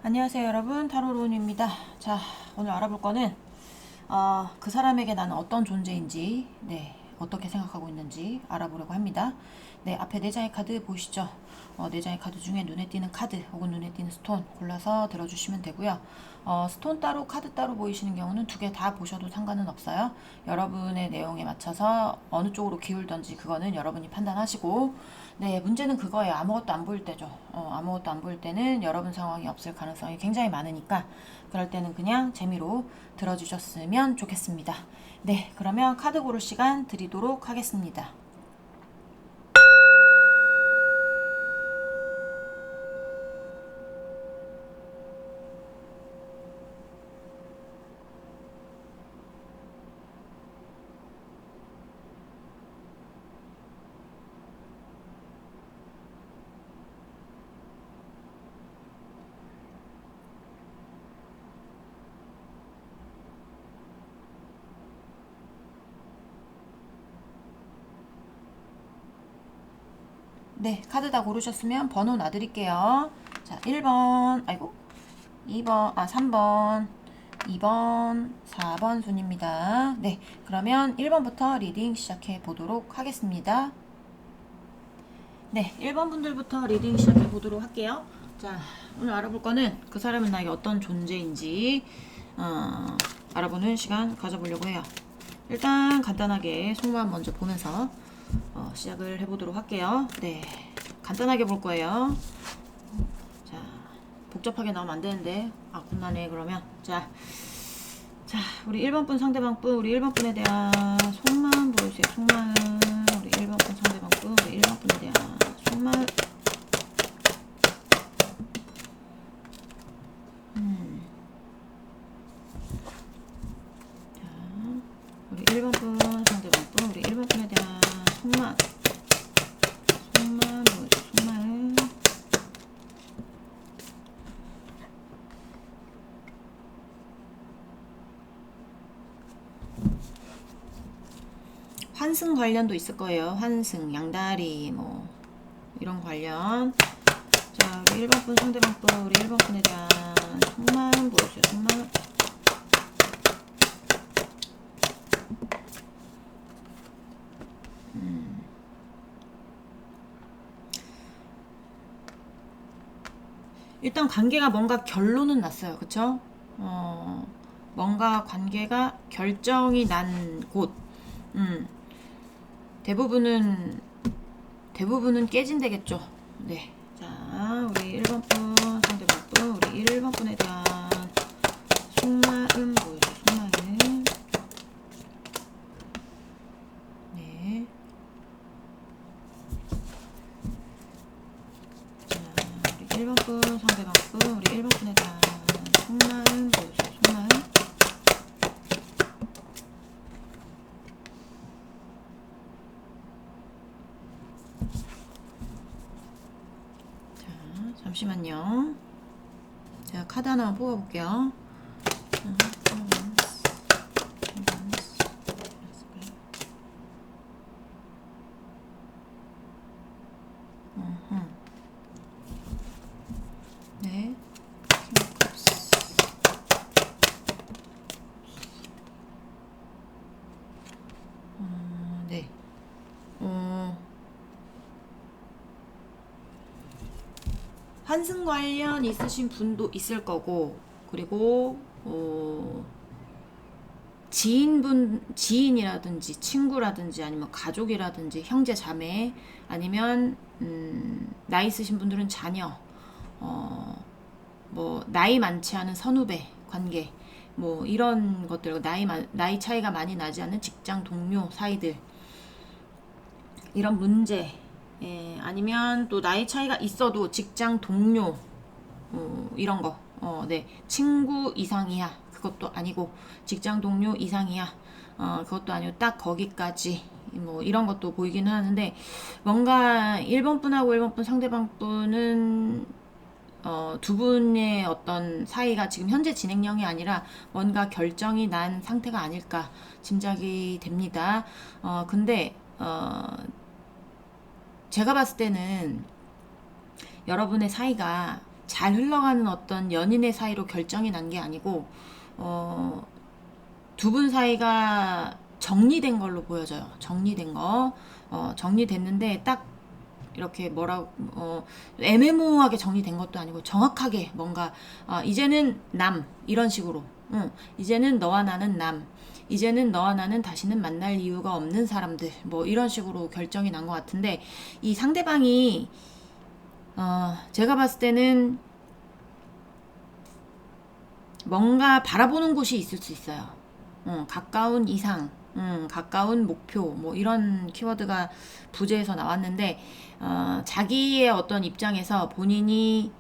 안녕하세요 여러분, 타로론입니다. 자, 오늘 알아볼 거는 그 사람에게 나는 어떤 존재인지, 어떻게 생각하고 있는지 알아보려고 합니다. 앞에 4장의 카드 보이시죠? 4장의 카드 중에 눈에 띄는 카드 혹은 눈에 띄는 스톤 골라서 들어주시면 되고요. 스톤 따로 카드 따로 보이시는 경우는 2개 다 보셔도 상관은 없어요. 여러분의 내용에 맞춰서 어느 쪽으로 기울던지 그거는 여러분이 판단하시고, 문제는 그거예요. 아무것도 안 보일 때죠. 아무것도 안 보일 때는 여러분 상황이 없을 가능성이 굉장히 많으니까 그럴 때는 그냥 재미로 들어주셨으면 좋겠습니다. 그러면 카드 고를 시간 드리도록 하겠습니다. 카드 다 고르셨으면 번호 놔드릴게요. 자, 1번, 2번, 3번, 2번, 4번 순입니다. 그러면 1번부터 리딩 시작해 보도록 하겠습니다. 1번 분들부터 리딩 시작해 보도록 할게요. 자, 오늘 알아볼 거는 그 사람은 나에게 어떤 존재인지 알아보는 시간 가져보려고 해요. 일단 간단하게 속마음 먼저 보면서 시작을 해보도록 할게요. 간단하게 볼 거예요. 자, 복잡하게 나오면 안 되는데, 곤란해. 그러면 자, 우리 1번 분 상대방 분, 우리 1번 분에 대한 속마음 보여주세요. 속마음. 우리 1번 분 상대방 분, 우리 1번 분에 대한 속마음. 자, 우리 1번 분 상대방 분, 우리 1번 분에 대한 속마음. 속마음 보여주세요. 속마음. 환승 관련도 있을 거예요. 환승, 양다리, 뭐 이런 관련. 자, 우리 1번 분 상대방 분, 우리 1번 분에 대한 속마음 보여주세요. 속마음. 일단 관계가 뭔가 결론은 났어요. 그쵸? 뭔가 관계가 결정이 난 곳. 대부분은 깨진다겠죠. 자, 우리 1번 분 상대방 분, 우리 1번 분에 대한 속마음 보여줘. 속마음. 자, 우리 1번 분 상대방 분, 우리 1번 분에 대한 속마음 보여줘. 속마음. 잠시만요. 제가 카드 하나만 뽑아볼게요. 환승 관련 있으신 분도 있을 거고, 그리고 지인이라든지 친구라든지 아니면 가족이라든지 형제 자매, 아니면 나이 있으신 분들은 자녀, 뭐 나이 많지 않은 선후배 관계, 뭐 이런 것들, 나이 차이가 많이 나지 않는 직장 동료 사이들, 이런 문제. 아니면 또 나이 차이가 있어도 직장 동료, 이런 거, 친구 이상이야, 그것도 아니고 직장 동료 이상이야, 그것도 아니고 딱 거기까지, 뭐 이런 것도 보이기는 하는데, 뭔가 1번 분하고 1번 분 상대방 분은 두 분의 어떤 사이가 지금 현재 진행형이 아니라 뭔가 결정이 난 상태가 아닐까 짐작이 됩니다. 근데 제가 봤을 때는 여러분의 사이가 잘 흘러가는 어떤 연인의 사이로 결정이 난 게 아니고 두 분 사이가 정리된 걸로 보여져요. 정리된 거. 정리됐는데 딱 이렇게 애매모호하게 정리된 것도 아니고 정확하게 뭔가 이제는 남 이런 식으로 이제는 너와 나는 남, 이제는 너와 나는 다시는 만날 이유가 없는 사람들, 뭐 이런 식으로 결정이 난 것 같은데, 이 상대방이 제가 봤을 때는 뭔가 바라보는 곳이 있을 수 있어요. 가까운 이상, 가까운 목표, 뭐 이런 키워드가 부제에서 나왔는데, 자기의 어떤 입장에서 본인이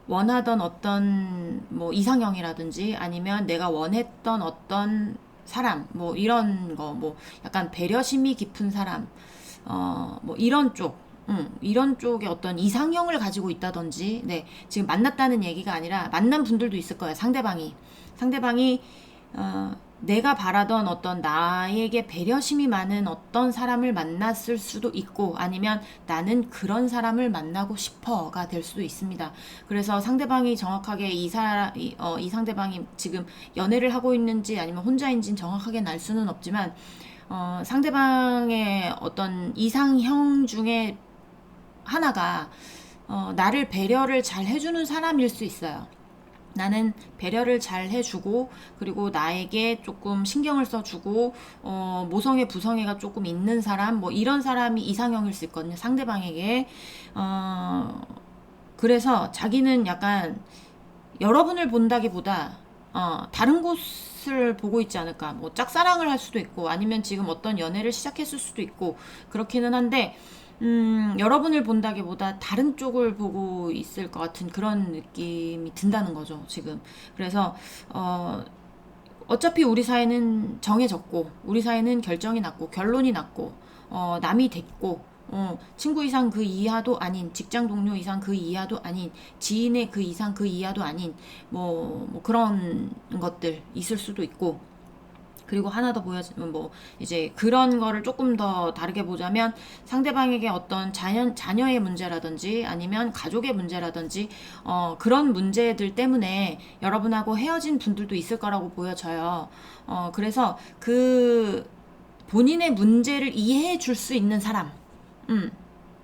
원하던 어떤 뭐 이상형이라든지 아니면 내가 원했던 어떤 사람, 뭐 이런 거, 뭐 약간 배려심이 깊은 사람, 뭐 이런 쪽, 이런 쪽의 어떤 이상형을 가지고 있다든지, 네, 지금 만났다는 얘기가 아니라 만난 분들도 있을 거예요. 상대방이 내가 바라던 어떤 나에게 배려심이 많은 어떤 사람을 만났을 수도 있고, 아니면 나는 그런 사람을 만나고 싶어가 될 수도 있습니다. 그래서 상대방이 정확하게 이 상대방이 지금 연애를 하고 있는지 아니면 혼자인지는 정확하게 알 수는 없지만, 상대방의 어떤 이상형 중에 하나가 나를 배려를 잘 해주는 사람일 수 있어요. 나는 배려를 잘 해주고, 그리고 나에게 조금 신경을 써주고, 모성애 부성애가 조금 있는 사람, 뭐 이런 사람이 이상형일 수 있거든요. 상대방에게. 그래서 자기는 약간 여러분을 본다기보다 다른 곳을 보고 있지 않을까. 뭐 짝사랑을 할 수도 있고, 아니면 지금 어떤 연애를 시작했을 수도 있고, 그렇기는 한데, 여러분을 본다기보다 다른 쪽을 보고 있을 것 같은 그런 느낌이 든다는 거죠, 지금. 그래서, 어차피 우리 사이는 정해졌고, 우리 사이는 결정이 났고, 결론이 났고, 남이 됐고, 친구 이상 그 이하도 아닌, 직장 동료 이상 그 이하도 아닌, 지인의 그 이상 그 이하도 아닌, 뭐 그런 것들 있을 수도 있고, 그리고 하나 더 보여주면 뭐 이제 그런 거를 조금 더 다르게 보자면, 상대방에게 어떤 자녀의 문제라든지 아니면 가족의 문제라든지 그런 문제들 때문에 여러분하고 헤어진 분들도 있을 거라고 보여져요. 그래서 그 본인의 문제를 이해해 줄 수 있는 사람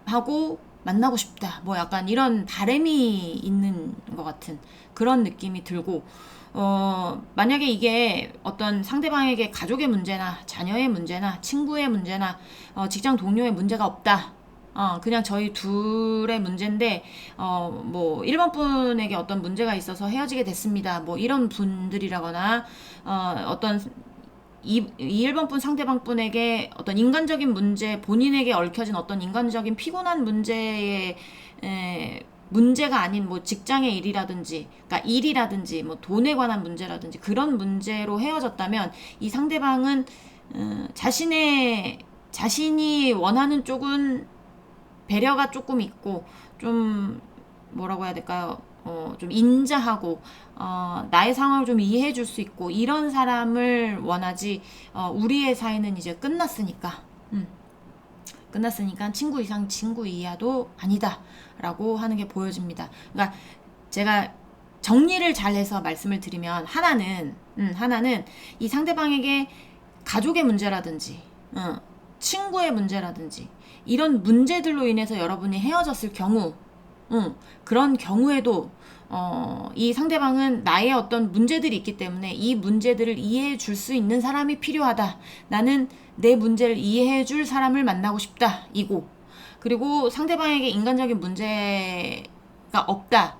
하고 만나고 싶다, 뭐 약간 이런 바람이 있는 것 같은 그런 느낌이 들고, 만약에 이게 어떤 상대방에게 가족의 문제나 자녀의 문제나 친구의 문제나 직장 동료의 문제가 없다, 그냥 저희 둘의 문제인데, 뭐 1번 분에게 어떤 문제가 있어서 헤어지게 됐습니다, 뭐 이런 분들이라거나, 어떤 1번 분 상대방 분에게 어떤 인간적인 문제, 본인에게 얽혀진 어떤 인간적인 피곤한 문제에 문제가 아닌 뭐 직장의 일이라든지, 그러니까 일이라든지 뭐 돈에 관한 문제라든지 그런 문제로 헤어졌다면, 이 상대방은 자신이 원하는 쪽은 배려가 조금 있고, 좀 뭐라고 해야 될까요? 좀 인자하고, 나의 상황을 좀 이해해 줄 수 있고, 이런 사람을 원하지, 우리의 사이는 이제 끝났으니까, 친구 이상 친구 이하도 아니다 라고 하는 게 보여집니다. 그러니까 제가 정리를 잘해서 말씀을 드리면, 하나는 이 상대방에게 가족의 문제라든지 친구의 문제라든지 이런 문제들로 인해서 여러분이 헤어졌을 경우, 그런 경우에도 이 상대방은 나의 어떤 문제들이 있기 때문에 이 문제들을 이해해 줄 수 있는 사람이 필요하다. 나는 내 문제를 이해해 줄 사람을 만나고 싶다, 이고. 그리고 상대방에게 인간적인 문제가 없다,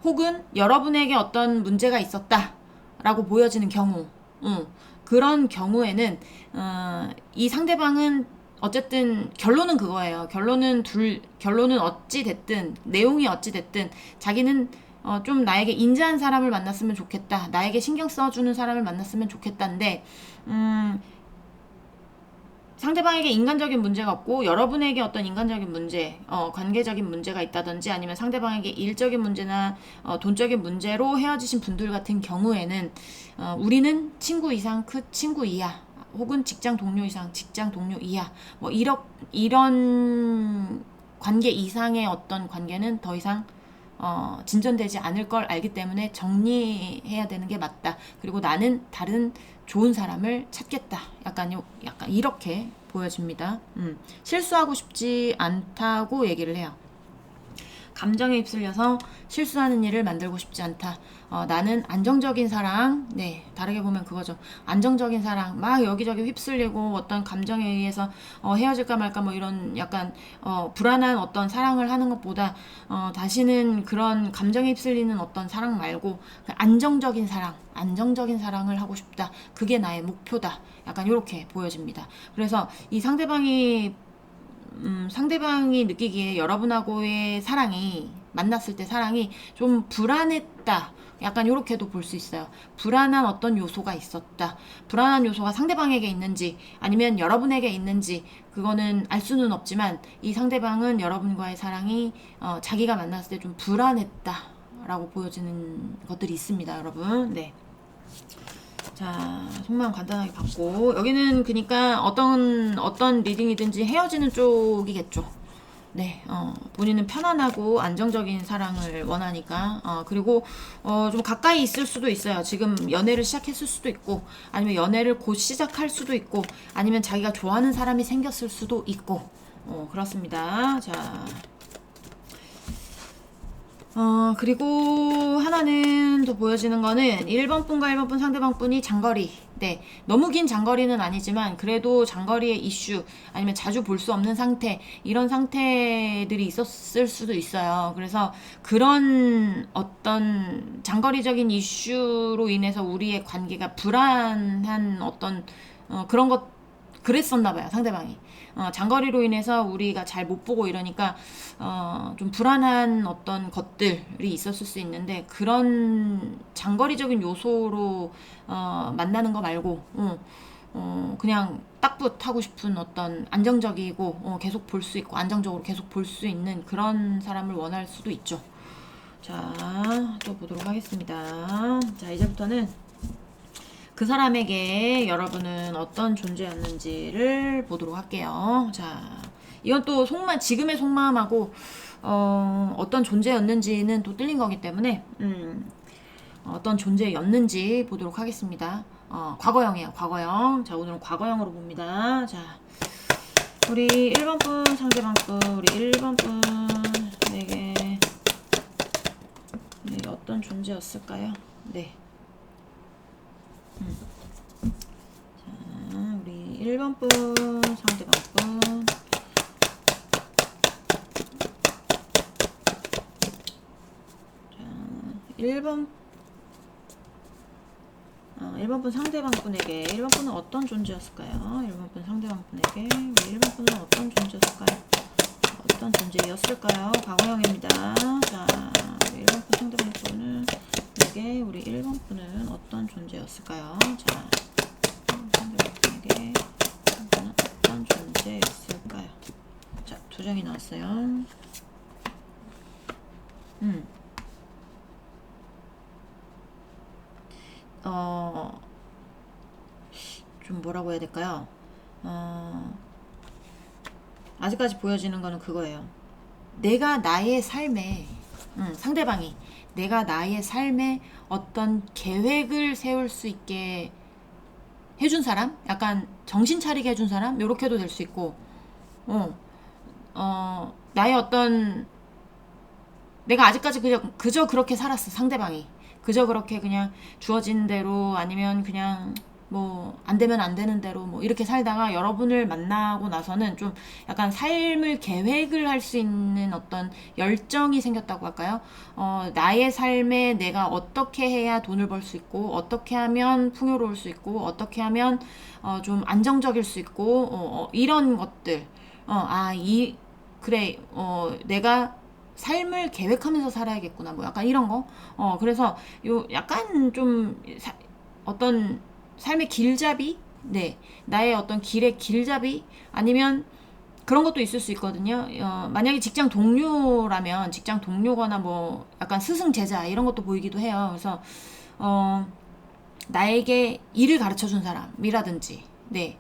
혹은 여러분에게 어떤 문제가 있었다 라고 보여지는 경우, 그런 경우에는 이 상대방은 어쨌든 결론은 그거예요. 결론은 어찌 됐든, 내용이 어찌 됐든, 자기는 좀 나에게 인자한 사람을 만났으면 좋겠다, 나에게 신경 써주는 사람을 만났으면 좋겠다인데, 상대방에게 인간적인 문제가 없고, 여러분에게 어떤 인간적인 문제, 관계적인 문제가 있다든지, 아니면 상대방에게 일적인 문제나 돈적인 문제로 헤어지신 분들 같은 경우에는, 우리는 친구 이상 그 친구 이하, 혹은 직장 동료 이상 직장 동료 이하, 뭐 이런 관계 이상의 어떤 관계는 더 이상 진전되지 않을 걸 알기 때문에 정리해야 되는 게 맞다. 그리고 나는 다른 좋은 사람을 찾겠다. 약간 이렇게 보여집니다. 실수하고 싶지 않다고 얘기를 해요. 감정에 휩쓸려서 실수하는 일을 만들고 싶지 않다. 나는 안정적인 사랑, 네, 다르게 보면 그거죠. 안정적인 사랑, 막 여기저기 휩쓸리고 어떤 감정에 의해서 헤어질까 말까 뭐 이런 약간 불안한 어떤 사랑을 하는 것보다 다시는 그런 감정에 휩쓸리는 어떤 사랑 말고 안정적인 사랑을 하고 싶다. 그게 나의 목표다. 약간 이렇게 보여집니다. 그래서 이 상대방이 느끼기에 여러분하고의 사랑이, 만났을 때 사랑이 좀 불안했다. 약간 이렇게도 볼 수 있어요. 불안한 어떤 요소가 있었다. 불안한 요소가 상대방에게 있는지 아니면 여러분에게 있는지 그거는 알 수는 없지만 이 상대방은 여러분과의 사랑이 자기가 만났을 때 좀 불안했다 라고 보여지는 것들이 있습니다, 여러분. 네. 자, 속마음 간단하게 봤고, 여기는 그니까 어떤 리딩이든지 헤어지는 쪽이겠죠. 네, 본인은 편안하고 안정적인 사랑을 원하니까, 그리고, 좀 가까이 있을 수도 있어요. 지금 연애를 시작했을 수도 있고, 아니면 연애를 곧 시작할 수도 있고, 아니면 자기가 좋아하는 사람이 생겼을 수도 있고, 그렇습니다. 자. 그리고 하나는 더 보여지는 거는 1번 분과 1번 분 상대방 분이 장거리. 네. 너무 긴 장거리는 아니지만 그래도 장거리의 이슈 아니면 자주 볼 수 없는 상태 이런 상태들이 있었을 수도 있어요. 그래서 그런 어떤 장거리적인 이슈로 인해서 우리의 관계가 불안한 어떤 그런 것 그랬었나 봐요, 상대방이. 장거리로 인해서 우리가 잘 못 보고 이러니까 좀 불안한 어떤 것들이 있었을 수 있는데 그런 장거리적인 요소로 만나는 거 말고 그냥 딱붙 하고 싶은 어떤 안정적이고 계속 볼 수 있고 안정적으로 계속 볼 수 있는 그런 사람을 원할 수도 있죠. 자, 또 보도록 하겠습니다. 자, 이제부터는 그 사람에게 여러분은 어떤 존재였는지를 보도록 할게요. 자, 이건 또 지금의 속마음하고 어떤 존재였는지는 또 틀린 거기 때문에 어떤 존재였는지 보도록 하겠습니다. 과거형이에요, 과거형. 자, 오늘은 과거형으로 봅니다. 자, 우리 1번 분 상대방 분, 우리 1번 분에게 네, 어떤 존재였을까요? 네. 자, 우리 1번 분 상대방 분. 자, 1번 분 상대방 분에게 1번 분은 어떤 존재였을까요? 1번 분 상대방 분에게 우리 1번 분은 어떤 존재였을까요? 어떤 존재였을까요? 과거형입니다. 자, 우리 1번 분 상대방 분은 에게 우리 1번 분은 어떤 존재였을까요? 자, 상대방 분에게 어떤 존재였을까요? 자, 2장이 나왔어요. 좀 뭐라고 해야 될까요? 아직까지 보여지는 거는 그거예요. 내가 나의 삶에, 상대방이 내가 나의 삶에 어떤 계획을 세울 수 있게 해준 사람? 약간 정신 차리게 해준 사람? 요렇게도 될 수 있고, 나의 어떤, 내가 아직까지 그저 그렇게 살았어, 상대방이. 그저 그렇게 그냥 주어진 대로 아니면 그냥 뭐 안 되면 안 되는 대로 뭐 이렇게 살다가 여러분을 만나고 나서는 좀 약간 삶을 계획을 할 수 있는 어떤 열정이 생겼다고 할까요? 나의 삶에 내가 어떻게 해야 돈을 벌 수 있고 어떻게 하면 풍요로울 수 있고 어떻게 하면 좀 안정적일 수 있고 이런 것들 그래 내가 삶을 계획하면서 살아야겠구나 뭐 약간 이런 거 그래서 요 약간 좀 어떤 삶의 길잡이? 네. 나의 어떤 길의 길잡이? 아니면 그런 것도 있을 수 있거든요. 만약에 직장 동료라면 직장 동료거나 뭐 약간 스승 제자 이런 것도 보이기도 해요. 그래서 나에게 일을 가르쳐 준 사람이라든지 네.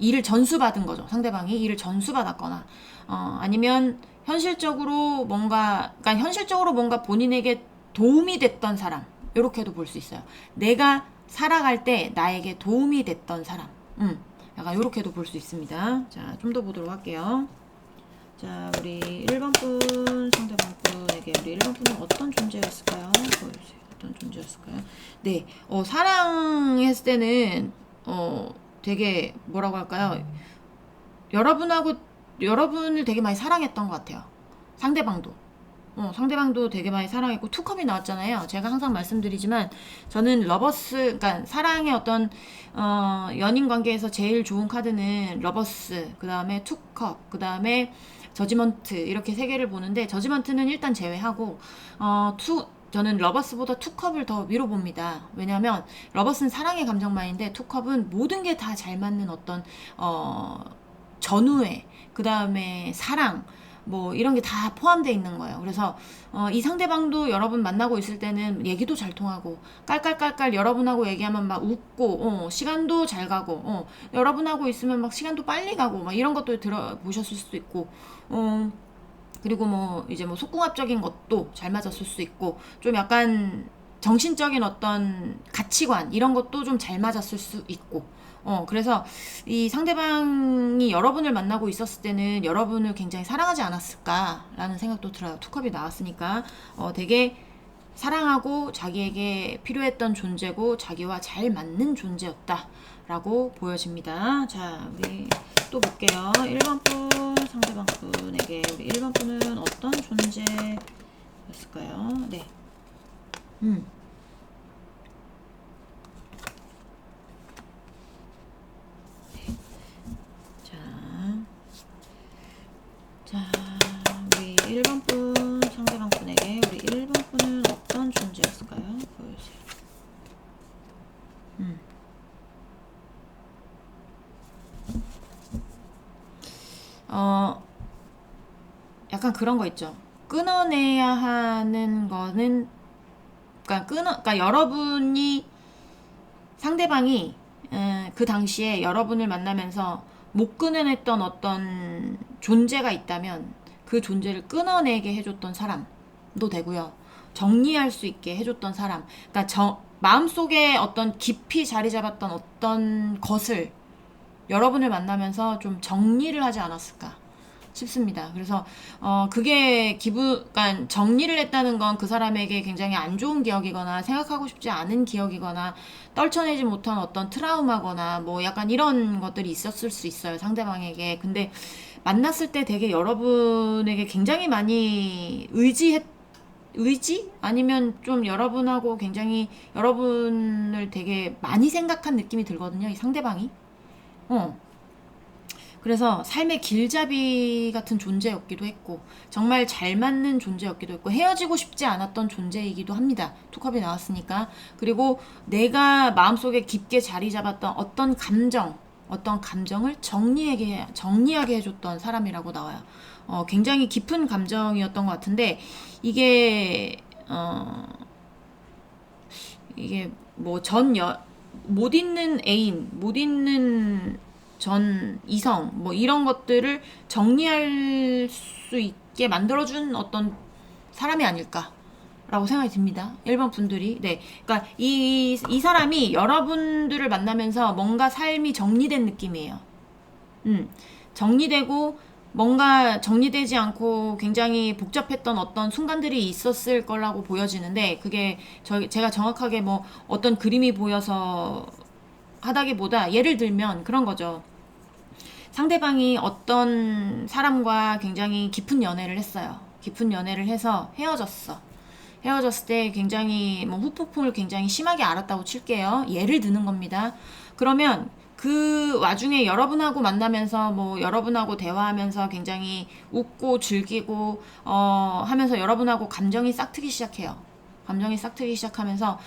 일을 전수받은 거죠. 상대방이 일을 전수받았거나 아니면 그러니까 현실적으로 뭔가 본인에게 도움이 됐던 사람, 이렇게도 볼 수 있어요. 내가 살아갈 때 나에게 도움이 됐던 사람, 약간 이렇게도 볼 수 있습니다. 자, 좀 더 보도록 할게요. 자, 우리 1번 분, 상대방 분에게 우리 1번 분은 어떤 존재였을까요? 보여주세요. 어떤 존재였을까요? 네, 사랑했을 때는, 되게, 뭐라고 할까요? 여러분을 되게 많이 사랑했던 것 같아요. 상대방도 되게 많이 사랑했고, 투컵이 나왔잖아요. 제가 항상 말씀드리지만, 저는 그러니까 사랑의 어떤, 연인 관계에서 제일 좋은 카드는 러버스, 그 다음에 투컵, 그 다음에 저지먼트, 이렇게 세 개를 보는데, 저지먼트는 일단 제외하고, 저는 러버스보다 투컵을 더 위로 봅니다. 왜냐면, 러버스는 사랑의 감정만인데, 투컵은 모든 게 다 잘 맞는 어떤, 전우애, 그 다음에 사랑, 뭐 이런 게 다 포함되어 있는 거예요. 그래서 이 상대방도 여러분 만나고 있을 때는 얘기도 잘 통하고 깔깔깔깔 여러분하고 얘기하면 막 웃고 시간도 잘 가고 여러분하고 있으면 막 시간도 빨리 가고 막 이런 것도 들어보셨을 수도 있고 그리고 뭐 이제 뭐 속궁합적인 것도 잘 맞았을 수 있고 좀 약간 정신적인 어떤 가치관 이런 것도 좀 잘 맞았을 수 있고 그래서 이 상대방이 여러분을 만나고 있었을 때는 여러분을 굉장히 사랑하지 않았을까라는 생각도 들어요. 투컵이 나왔으니까 되게 사랑하고 자기에게 필요했던 존재고 자기와 잘 맞는 존재였다라고 보여집니다. 자, 우리 또 볼게요. 1번 분, 상대방 분에게 우리 1번 분은 어떤 존재였을까요? 네. 자, 우리 1번 분, 상대방 분에게 우리 1번 분은 어떤 존재였을까요? 보여주세요. 약간 그런 거 있죠. 끊어내야 하는 거는, 그러니까 여러분이, 상대방이, 그 당시에 여러분을 만나면서 못 끊어냈던 어떤 존재가 있다면 그 존재를 끊어내게 해줬던 사람도 되고요. 정리할 수 있게 해줬던 사람. 그러니까 마음속에 어떤 깊이 자리 잡았던 어떤 것을 여러분을 만나면서 좀 정리를 하지 않았을까 싶습니다. 그래서 그게 그러니까 정리를 했다는 건 그 사람에게 굉장히 안 좋은 기억이거나 생각하고 싶지 않은 기억이거나 떨쳐내지 못한 어떤 트라우마거나 뭐 약간 이런 것들이 있었을 수 있어요. 상대방에게. 근데 만났을 때 되게 여러분에게 굉장히 많이 의지? 아니면 좀 여러분하고 굉장히 여러분을 되게 많이 생각한 느낌이 들거든요. 이 상대방이. 그래서 삶의 길잡이 같은 존재였기도 했고 정말 잘 맞는 존재였기도 했고 헤어지고 싶지 않았던 존재이기도 합니다. 투컵이 나왔으니까. 그리고 내가 마음속에 깊게 자리 잡았던 어떤 감정을 정리하게 해줬던 사람이라고 나와요. 굉장히 깊은 감정이었던 것 같은데 이게 뭐 못 있는 애인, 못 있는 전 이성 뭐 이런 것들을 정리할 수 있게 만들어준 어떤 사람이 아닐까라고 생각이 듭니다. 1번 분들이. 네. 그러니까 이 사람이 여러분들을 만나면서 뭔가 삶이 정리된 느낌이에요. 정리되고 뭔가 정리되지 않고 굉장히 복잡했던 어떤 순간들이 있었을 거라고 보여지는데 그게 제가 정확하게 뭐 어떤 그림이 보여서 하다기보다 예를 들면 그런 거죠. 상대방이 어떤 사람과 굉장히 깊은 연애를 했어요. 깊은 연애를 해서 헤어졌어. 헤어졌을 때 굉장히 뭐 후폭풍을 굉장히 심하게 앓았다고 칠게요. 예를 드는 겁니다. 그러면 그 와중에 여러분하고 만나면서 뭐 여러분하고 대화하면서 굉장히 웃고 즐기고 하면서 여러분하고 감정이 싹트기 시작해요. 감정이 싹트기 시작하면서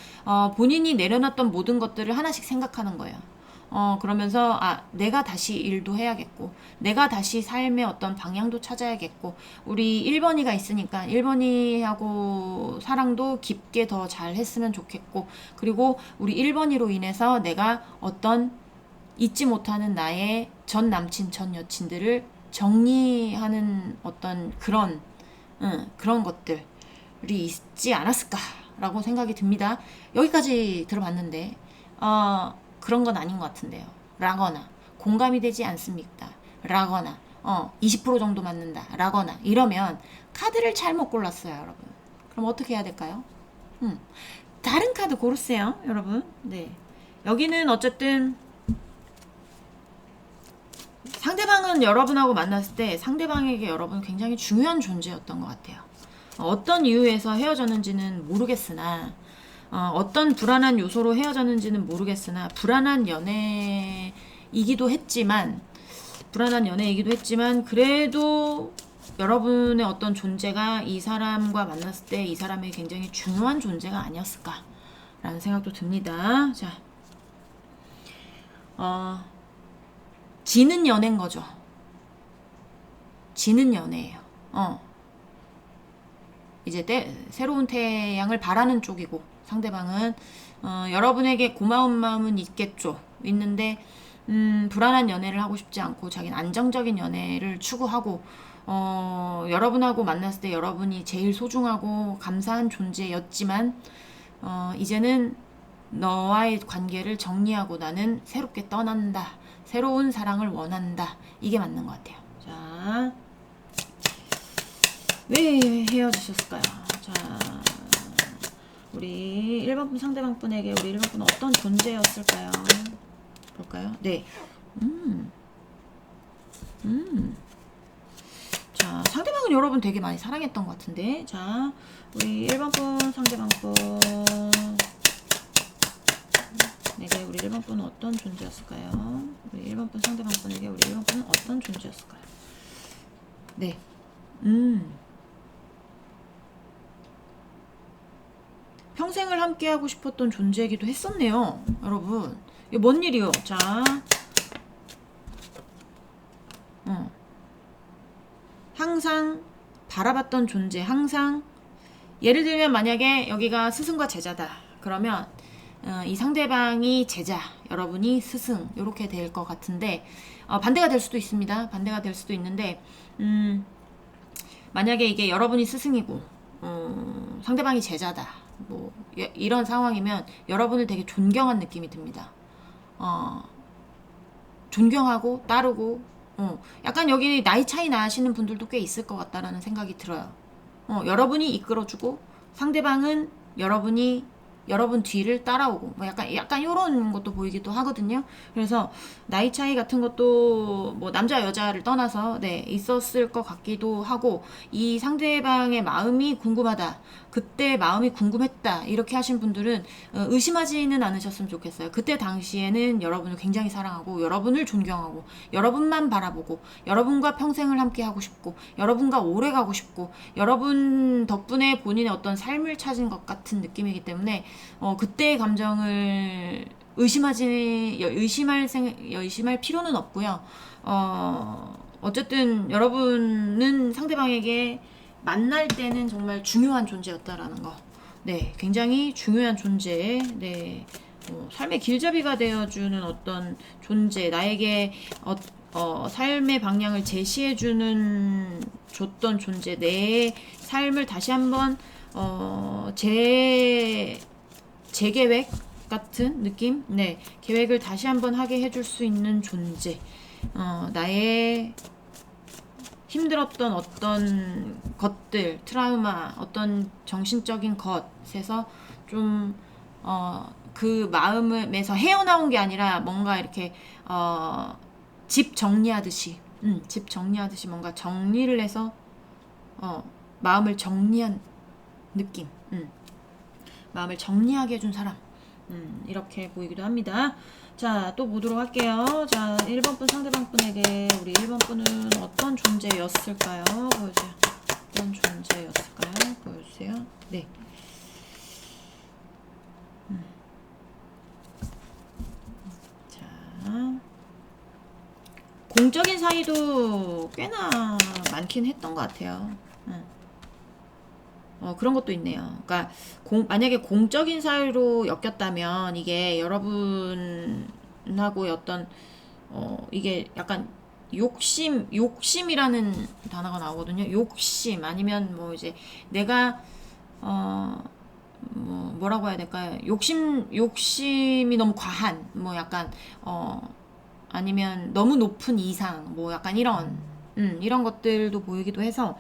본인이 내려놨던 모든 것들을 하나씩 생각하는 거예요. 그러면서 내가 다시 일도 해야겠고 내가 다시 삶의 어떤 방향도 찾아야겠고 우리 1번이가 있으니까 1번이하고 사랑도 깊게 더 잘 했으면 좋겠고 그리고 우리 1번이로 인해서 내가 어떤 잊지 못하는 나의 전 남친 전 여친들을 정리하는 어떤 그런 것들이 있지 않았을까라고 생각이 듭니다. 여기까지 들어봤는데 그런 건 아닌 것 같은데요. 라거나 공감이 되지 않습니다. 라거나 20% 정도 맞는다. 라거나 이러면 카드를 잘못 골랐어요, 여러분. 그럼 어떻게 해야 될까요? 다른 카드 고르세요, 여러분. 네. 여기는 어쨌든 상대방은 여러분하고 만났을 때 상대방에게 여러분 굉장히 중요한 존재였던 것 같아요. 어떤 이유에서 헤어졌는지는 모르겠으나 어떤 불안한 요소로 헤어졌는지는 모르겠으나 불안한 연애이기도 했지만 그래도 여러분의 어떤 존재가 이 사람과 만났을 때 이 사람에게 굉장히 중요한 존재가 아니었을까라는 생각도 듭니다. 자, 지는 연애인 거죠. 지는 연애예요. 이제 새로운 태양을 바라는 쪽이고 상대방은 여러분에게 고마운 마음은 있겠죠. 있는데 불안한 연애를 하고 싶지 않고 자기는 안정적인 연애를 추구하고 여러분하고 만났을 때 여러분이 제일 소중하고 감사한 존재였지만 이제는 너와의 관계를 정리하고 나는 새롭게 떠난다. 새로운 사랑을 원한다. 이게 맞는 것 같아요. 자, 왜 헤어지셨을까요? 자, 우리 1번 분 상대방 분에게 우리 1번 분은 어떤 존재였을까요? 볼까요? 네. 자, 상대방은 여러분 되게 많이 사랑했던 것 같은데. 자, 우리 1번 분 상대방 분에게 우리 1번 분은 어떤 존재였을까요? 우리 1번 분 상대방 분에게 우리 1번 분은 어떤 존재였을까요? 네. 평생을 함께하고 싶었던 존재이기도 했었네요. 여러분. 이게 뭔 일이요? 자. 항상 바라봤던 존재. 항상 예를 들면 만약에 여기가 스승과 제자다. 그러면 이 상대방이 제자, 여러분이 스승 이렇게 될 것 같은데 반대가 될 수도 있습니다. 반대가 될 수도 있는데 만약에 이게 여러분이 스승이고 상대방이 제자다. 뭐 이런 상황이면 여러분을 되게 존경한 느낌이 듭니다. 존경하고 따르고 약간 여기 나이 차이 나시는 분들도 꽤 있을 것 같다라는 생각이 들어요. 여러분이 이끌어주고 상대방은 여러분 뒤를 따라오고 뭐 약간 이런 것도 보이기도 하거든요. 그래서 나이 차이 같은 것도 뭐 남자 여자를 떠나서 있었을 것 같기도 하고 이 상대방의 마음이 궁금하다. 그때 마음이 궁금했다. 이렇게 하신 분들은 의심하지는 않으셨으면 좋겠어요. 그때 당시에는 여러분을 굉장히 사랑하고 여러분을 존경하고 여러분만 바라보고 여러분과 평생을 함께 하고 싶고 여러분과 오래 가고 싶고 여러분 덕분에 본인의 어떤 삶을 찾은 것 같은 느낌이기 때문에 그때의 감정을 의심할 필요는 없고요. 어쨌든 여러분은 상대방에게 만날 때는 정말 중요한 존재였다라는 거. 네, 굉장히 중요한 존재. 네, 삶의 길잡이가 되어주는 어떤 존재, 나에게 삶의 방향을 줬던 존재, 내 삶을 다시 한번 재계획 같은 느낌? 네, 계획을 다시 한번 하게 해줄 수 있는 존재. 나의 힘들었던 어떤 것들, 트라우마, 어떤 정신적인 것에서 좀 그 마음에서 헤어나온 게 아니라 뭔가 이렇게 집 정리하듯이 뭔가 정리를 해서 마음을 정리한 느낌. 마음을 정리하게 해준 사람. 이렇게 보이기도 합니다. 자, 또 보도록 할게요. 자, 1번 분 상대방 분에게 우리 1번 분은 어떤 존재였을까요? 보여주세요. 어떤 존재였을까요? 보여주세요. 네. 자, 공적인 사이도 꽤나 많긴 했던 것 같아요. 그런 것도 있네요. 그러니까 만약에 공적인 사유로 엮였다면 이게 여러분하고 어떤 이게 약간 욕심이라는 단어가 나오거든요. 욕심 아니면 뭐 이제 내가 뭐라고 해야 될까요? 욕심이 너무 과한 뭐 약간 아니면 너무 높은 이상 뭐 약간 이런 것들도 보이기도 해서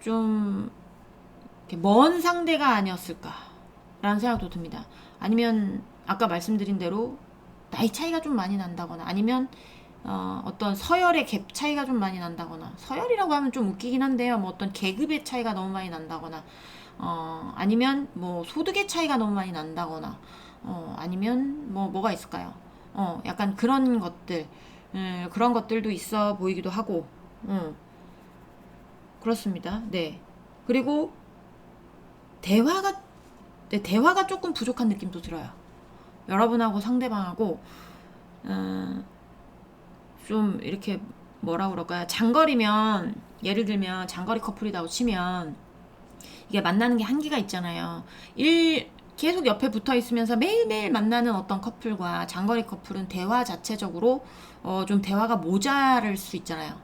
좀 이렇게 먼 상대가 아니었을까라는 생각도 듭니다. 아니면 아까 말씀드린 대로 나이 차이가 좀 많이 난다거나 아니면 어떤 서열의 갭 차이가 좀 많이 난다거나 서열이라고 하면 좀 웃기긴 한데요. 뭐 어떤 계급의 차이가 너무 많이 난다거나 아니면 뭐 소득의 차이가 너무 많이 난다거나 아니면 뭐가 있을까요? 약간 그런 것들 그런 것들도 있어 보이기도 하고 그렇습니다. 네. 그리고 대화가 조금 부족한 느낌도 들어요. 여러분하고 상대방하고 좀 이렇게 뭐라 그럴까요? 장거리면 예를 들면 장거리 커플이라고 치면 이게 만나는 게 한계가 있잖아요. 계속 옆에 붙어 있으면서 매일매일 만나는 어떤 커플과 장거리 커플은 대화 자체적으로 좀 대화가 모자랄 수 있잖아요.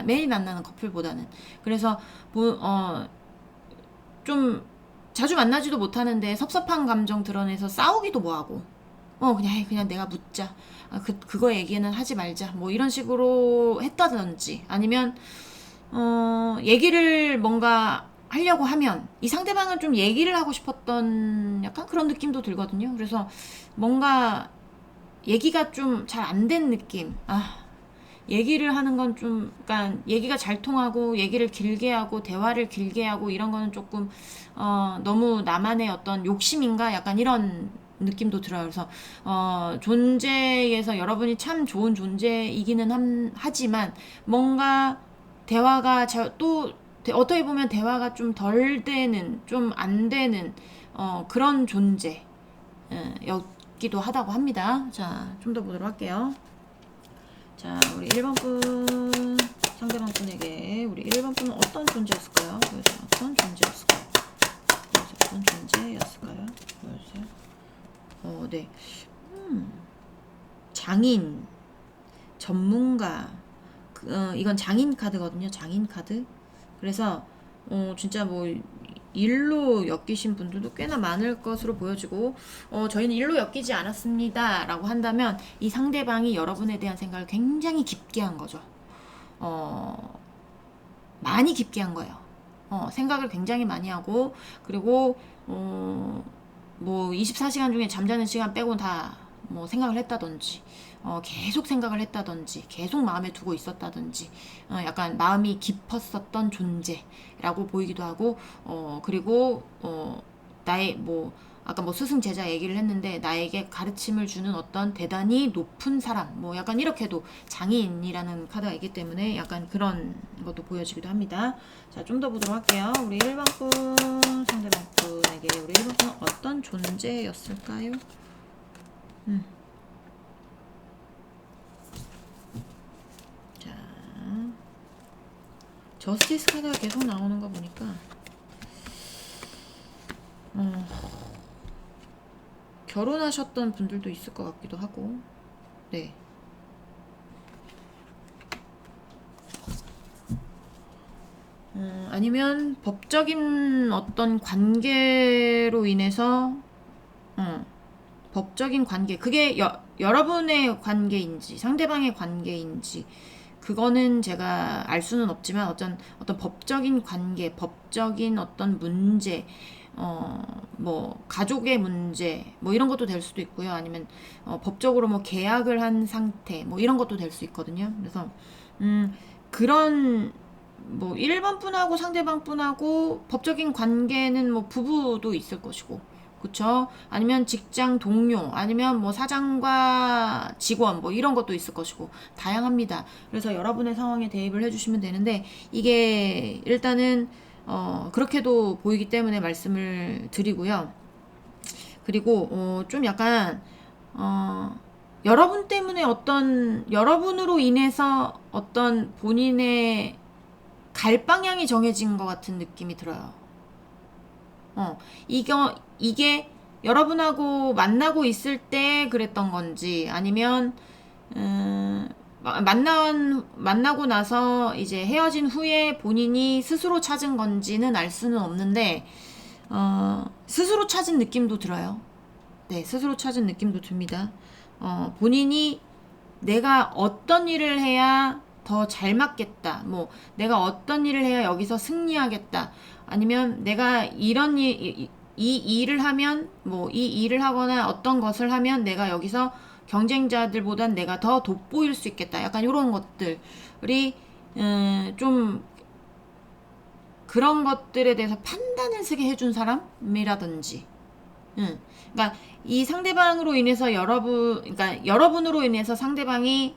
매일 만나는 커플보다는. 그래서 좀 자주 만나지도 못하는데 섭섭한 감정 드러내서 싸우기도 뭐하고 그냥 내가 묻자. 그거 얘기는 하지 말자. 뭐 이런 식으로 했다든지 아니면 얘기를 뭔가 하려고 하면 이 상대방은 좀 얘기를 하고 싶었던 약간 그런 느낌도 들거든요. 그래서 뭔가 얘기가 좀 잘 안 된 느낌. 얘기를 하는 건 좀, 그러니까 얘기가 잘 통하고 얘기를 길게 하고 대화를 길게 하고 이런 거는 조금 너무 나만의 어떤 욕심인가 약간 이런 느낌도 들어요. 그래서 존재에서 여러분이 참 좋은 존재이기는 하지만 뭔가 대화가 또 어떻게 보면 대화가 좀 덜 되는 좀 안 되는 그런 존재 였기도 하다고 합니다. 자, 좀 더 보도록 할게요. 자, 우리 1번 분 상대방 분에게 우리 1번 분은 어떤 존재였을까요? 보여주세요. 어떤 존재였을까요? 어떤 존재였을까요? 보여주세요. 네. 장인, 전문가. 이건 장인 카드거든요. 장인 카드. 그래서 진짜 뭐 일로 엮이신 분들도 꽤나 많을 것으로 보여지고 저희는 일로 엮이지 않았습니다 라고 한다면 이 상대방이 여러분에 대한 생각을 굉장히 깊게 한 거죠. 많이 깊게 한 거예요. 생각을 굉장히 많이 하고 그리고 뭐 24시간 중에 잠자는 시간 빼고는 다 뭐 생각을 했다든지 계속 생각을 했다든지 계속 마음에 두고 있었다든지 약간 마음이 깊었었던 존재라고 보이기도 하고 그리고 나의 뭐 아까 뭐 스승 제자 얘기를 했는데 나에게 가르침을 주는 어떤 대단히 높은 사람 뭐 약간 이렇게도 장인이라는 카드가 있기 때문에 약간 그런 것도 보여지기도 합니다. 자, 좀 더 보도록 할게요. 우리 1번 분 상대방 분에게 우리 1번 분은 어떤 존재였을까요? 자, 저스티스 카드가 계속 나오는 거 보니까 결혼하셨던 분들도 있을 것 같기도 하고 네. 아니면 법적인 어떤 관계로 인해서 법적인 관계 그게 여러분의 관계인지 상대방의 관계인지 그거는 제가 알 수는 없지만 어떤 법적인 관계 법적인 어떤 문제 뭐 가족의 문제 뭐 이런 것도 될 수도 있고요. 아니면 법적으로 뭐 계약을 한 상태 뭐 이런 것도 될 수 있거든요. 그래서 그런 뭐 1번 분하고 상대방 분하고 법적인 관계는 뭐 부부도 있을 것이고 그쵸? 아니면 직장 동료 아니면 뭐 사장과 직원 뭐 이런 것도 있을 것이고 다양합니다. 그래서 여러분의 상황에 대입을 해주시면 되는데 이게 일단은 그렇게도 보이기 때문에 말씀을 드리고요. 그리고 좀 약간 여러분 때문에 여러분으로 인해서 어떤 본인의 갈 방향이 정해진 것 같은 느낌이 들어요. 이게 여러분하고 만나고 있을 때 그랬던 건지, 아니면 만나고 나서 이제 헤어진 후에 본인이 스스로 찾은 건지는 알 수는 없는데, 스스로 찾은 느낌도 들어요. 네, 스스로 찾은 느낌도 듭니다. 본인이 내가 어떤 일을 해야 더 잘 맞겠다. 뭐, 내가 어떤 일을 해야 여기서 승리하겠다. 아니면 내가 이런 이 일을 하면, 뭐, 이 일을 하거나 어떤 것을 하면 내가 여기서 경쟁자들보단 내가 더 돋보일 수 있겠다. 약간 이런 것들이, 좀, 그런 것들에 대해서 판단을 쓰게 해준 사람이라든지, 그러니까 이 상대방으로 인해서 그러니까 여러분으로 인해서 상대방이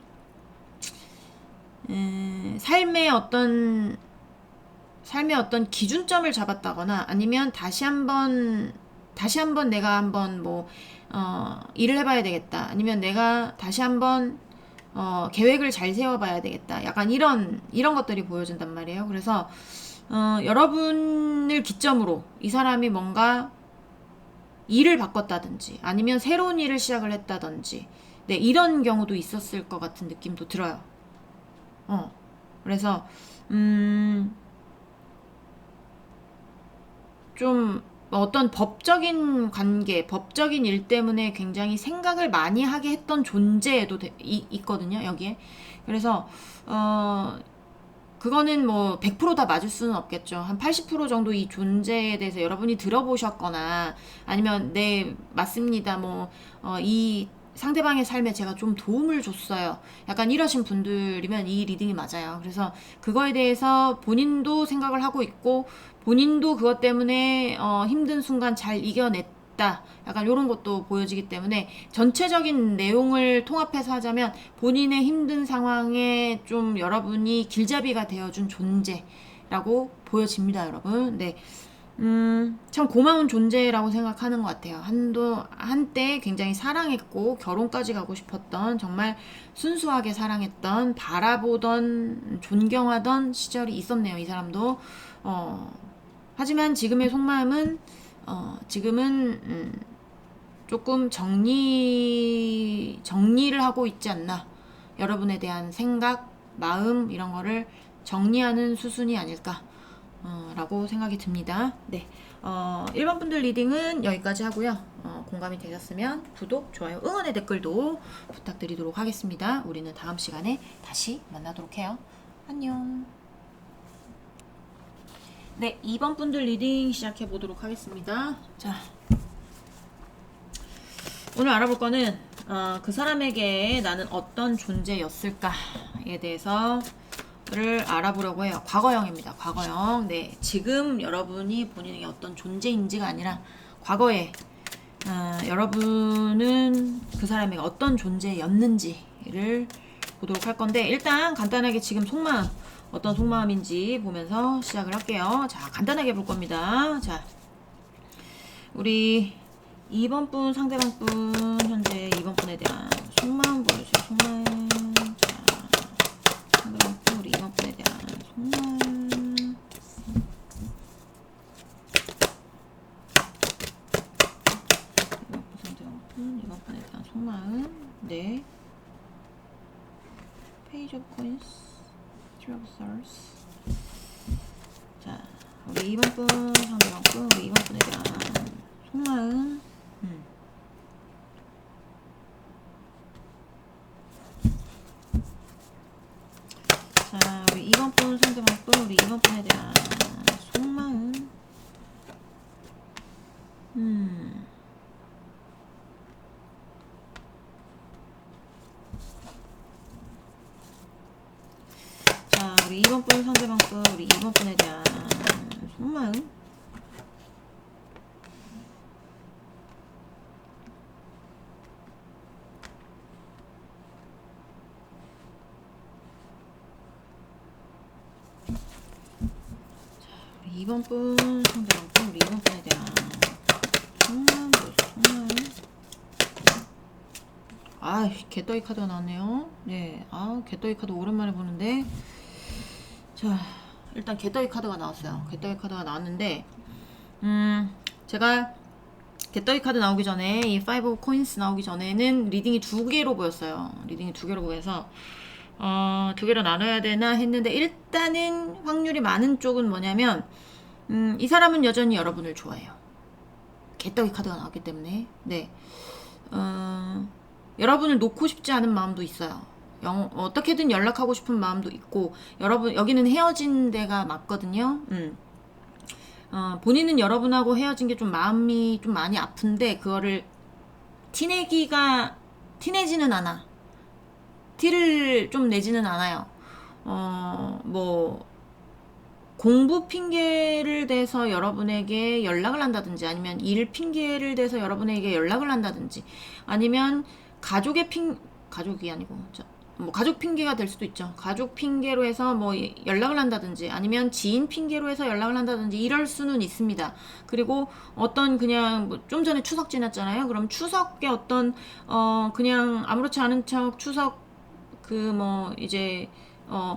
삶의 어떤 기준점을 잡았다거나, 아니면 다시 한번 내가 한번 뭐 일을 해봐야 되겠다, 아니면 내가 다시 한번 계획을 잘 세워봐야 되겠다, 약간 이런 것들이 보여준단 말이에요. 그래서 여러분을 기점으로 이 사람이 뭔가 일을 바꿨다든지, 아니면 새로운 일을 시작을 했다든지, 네, 이런 경우도 있었을 것 같은 느낌도 들어요. 그래서 좀 어떤 법적인 관계, 법적인 일 때문에 굉장히 생각을 많이 하게 했던 존재도 있거든요, 여기에. 그래서 그거는 뭐 100%다 맞을 수는 없겠죠. 한 80% 정도 이 존재에 대해서 여러분이 들어보셨거나, 아니면 네, 맞습니다, 뭐 이 상대방의 삶에 제가 좀 도움을 줬어요, 약간 이러신 분들이면 이 리딩이 맞아요. 그래서 그거에 대해서 본인도 생각을 하고 있고, 본인도 그것 때문에 힘든 순간 잘 이겨냈다, 약간 이런 것도 보여지기 때문에, 전체적인 내용을 통합해서 하자면 본인의 힘든 상황에 좀 여러분이 길잡이가 되어준 존재라고 보여집니다, 여러분. 네. 참 고마운 존재라고 생각하는 것 같아요. 한때 굉장히 사랑했고, 결혼까지 가고 싶었던, 정말 순수하게 사랑했던, 바라보던, 존경하던 시절이 있었네요, 이 사람도. 하지만 지금의 속마음은, 지금은, 조금 정리를 하고 있지 않나. 여러분에 대한 생각, 마음, 이런 거를 정리하는 수순이 아닐까. 라고 생각이 듭니다. 네. 1번 분들 리딩은 여기까지 하고요. 공감이 되셨으면 구독, 좋아요, 응원의 댓글도 부탁드리도록 하겠습니다. 우리는 다음 시간에 다시 만나도록 해요. 안녕. 네, 2번 분들 리딩 시작해 보도록 하겠습니다. 자, 오늘 알아볼 거는 그 사람에게 나는 어떤 존재였을까에 대해서 를 알아보려고 해요. 과거형입니다. 과거형. 네, 지금 여러분이 본인에게 어떤 존재인지가 아니라 과거에 여러분은 그 사람에게 어떤 존재였는지를 보도록 할 건데, 일단 간단하게 지금 속마음, 어떤 속마음인지 보면서 시작을 할게요. 자, 간단하게 볼 겁니다. 자, 우리 2번 분, 상대방 분, 현재 2번 분에 대한 속마음 보여주세요. 속마음. 우리 2번 분에 대한 속마음. 2번 분에 대한 속마음. 네. 페이지 오브 코인스, 트리 오브 서스. 자, 우리 2번 분, 상대방 분, 우리 2번 분에 대한 속마음. 자, 우리 2번 분, 상대방 분, 우리 2번 분에 대한 속마음. 자, 우리 2번 분, 상대방 분, 우리 2번 분에 대한 속마음. 자, 우리 2번 분, 상대방 분, 우리 2번 분에 대한 속마음, 속마음. 아, 개떠이 카드가 나왔네요. 네, 개떠이 카드 오랜만에 보는데. 자, 일단 개떠이 카드가 나왔어요. 개떠이 카드가 나왔는데, 제가 개떡이 카드 나오기 전에 이 5 of coins 나오기 전에는 리딩이 2개로 보였어요. 리딩이 2개로 보여서 2개로 나눠야 되나 했는데 일단은 확률이 많은 쪽은 뭐냐면 이 사람은 여전히 여러분을 좋아해요. 개떡이 카드가 나왔기 때문에 네 여러분을 놓고 싶지 않은 마음도 있어요. 어떻게든 연락하고 싶은 마음도 있고 여러분 여기는 헤어진 데가 맞거든요. 본인은 여러분하고 헤어진 게 좀 마음이 좀 많이 아픈데 그거를 티내지는 않아. 티를 좀 내지는 않아요. 뭐 공부 핑계를 대서 여러분에게 연락을 한다든지 아니면 일 핑계를 대서 여러분에게 연락을 한다든지 아니면 가족이 아니고 뭐 가족 핑계가 될 수도 있죠. 가족 핑계로 해서 뭐 연락을 한다든지 아니면 지인 핑계로 해서 연락을 한다든지 이럴 수는 있습니다. 그리고 어떤 그냥 뭐 좀 전에 추석 지났잖아요. 그럼 추석에 어떤 그냥 아무렇지 않은 척 추석 그 뭐 이제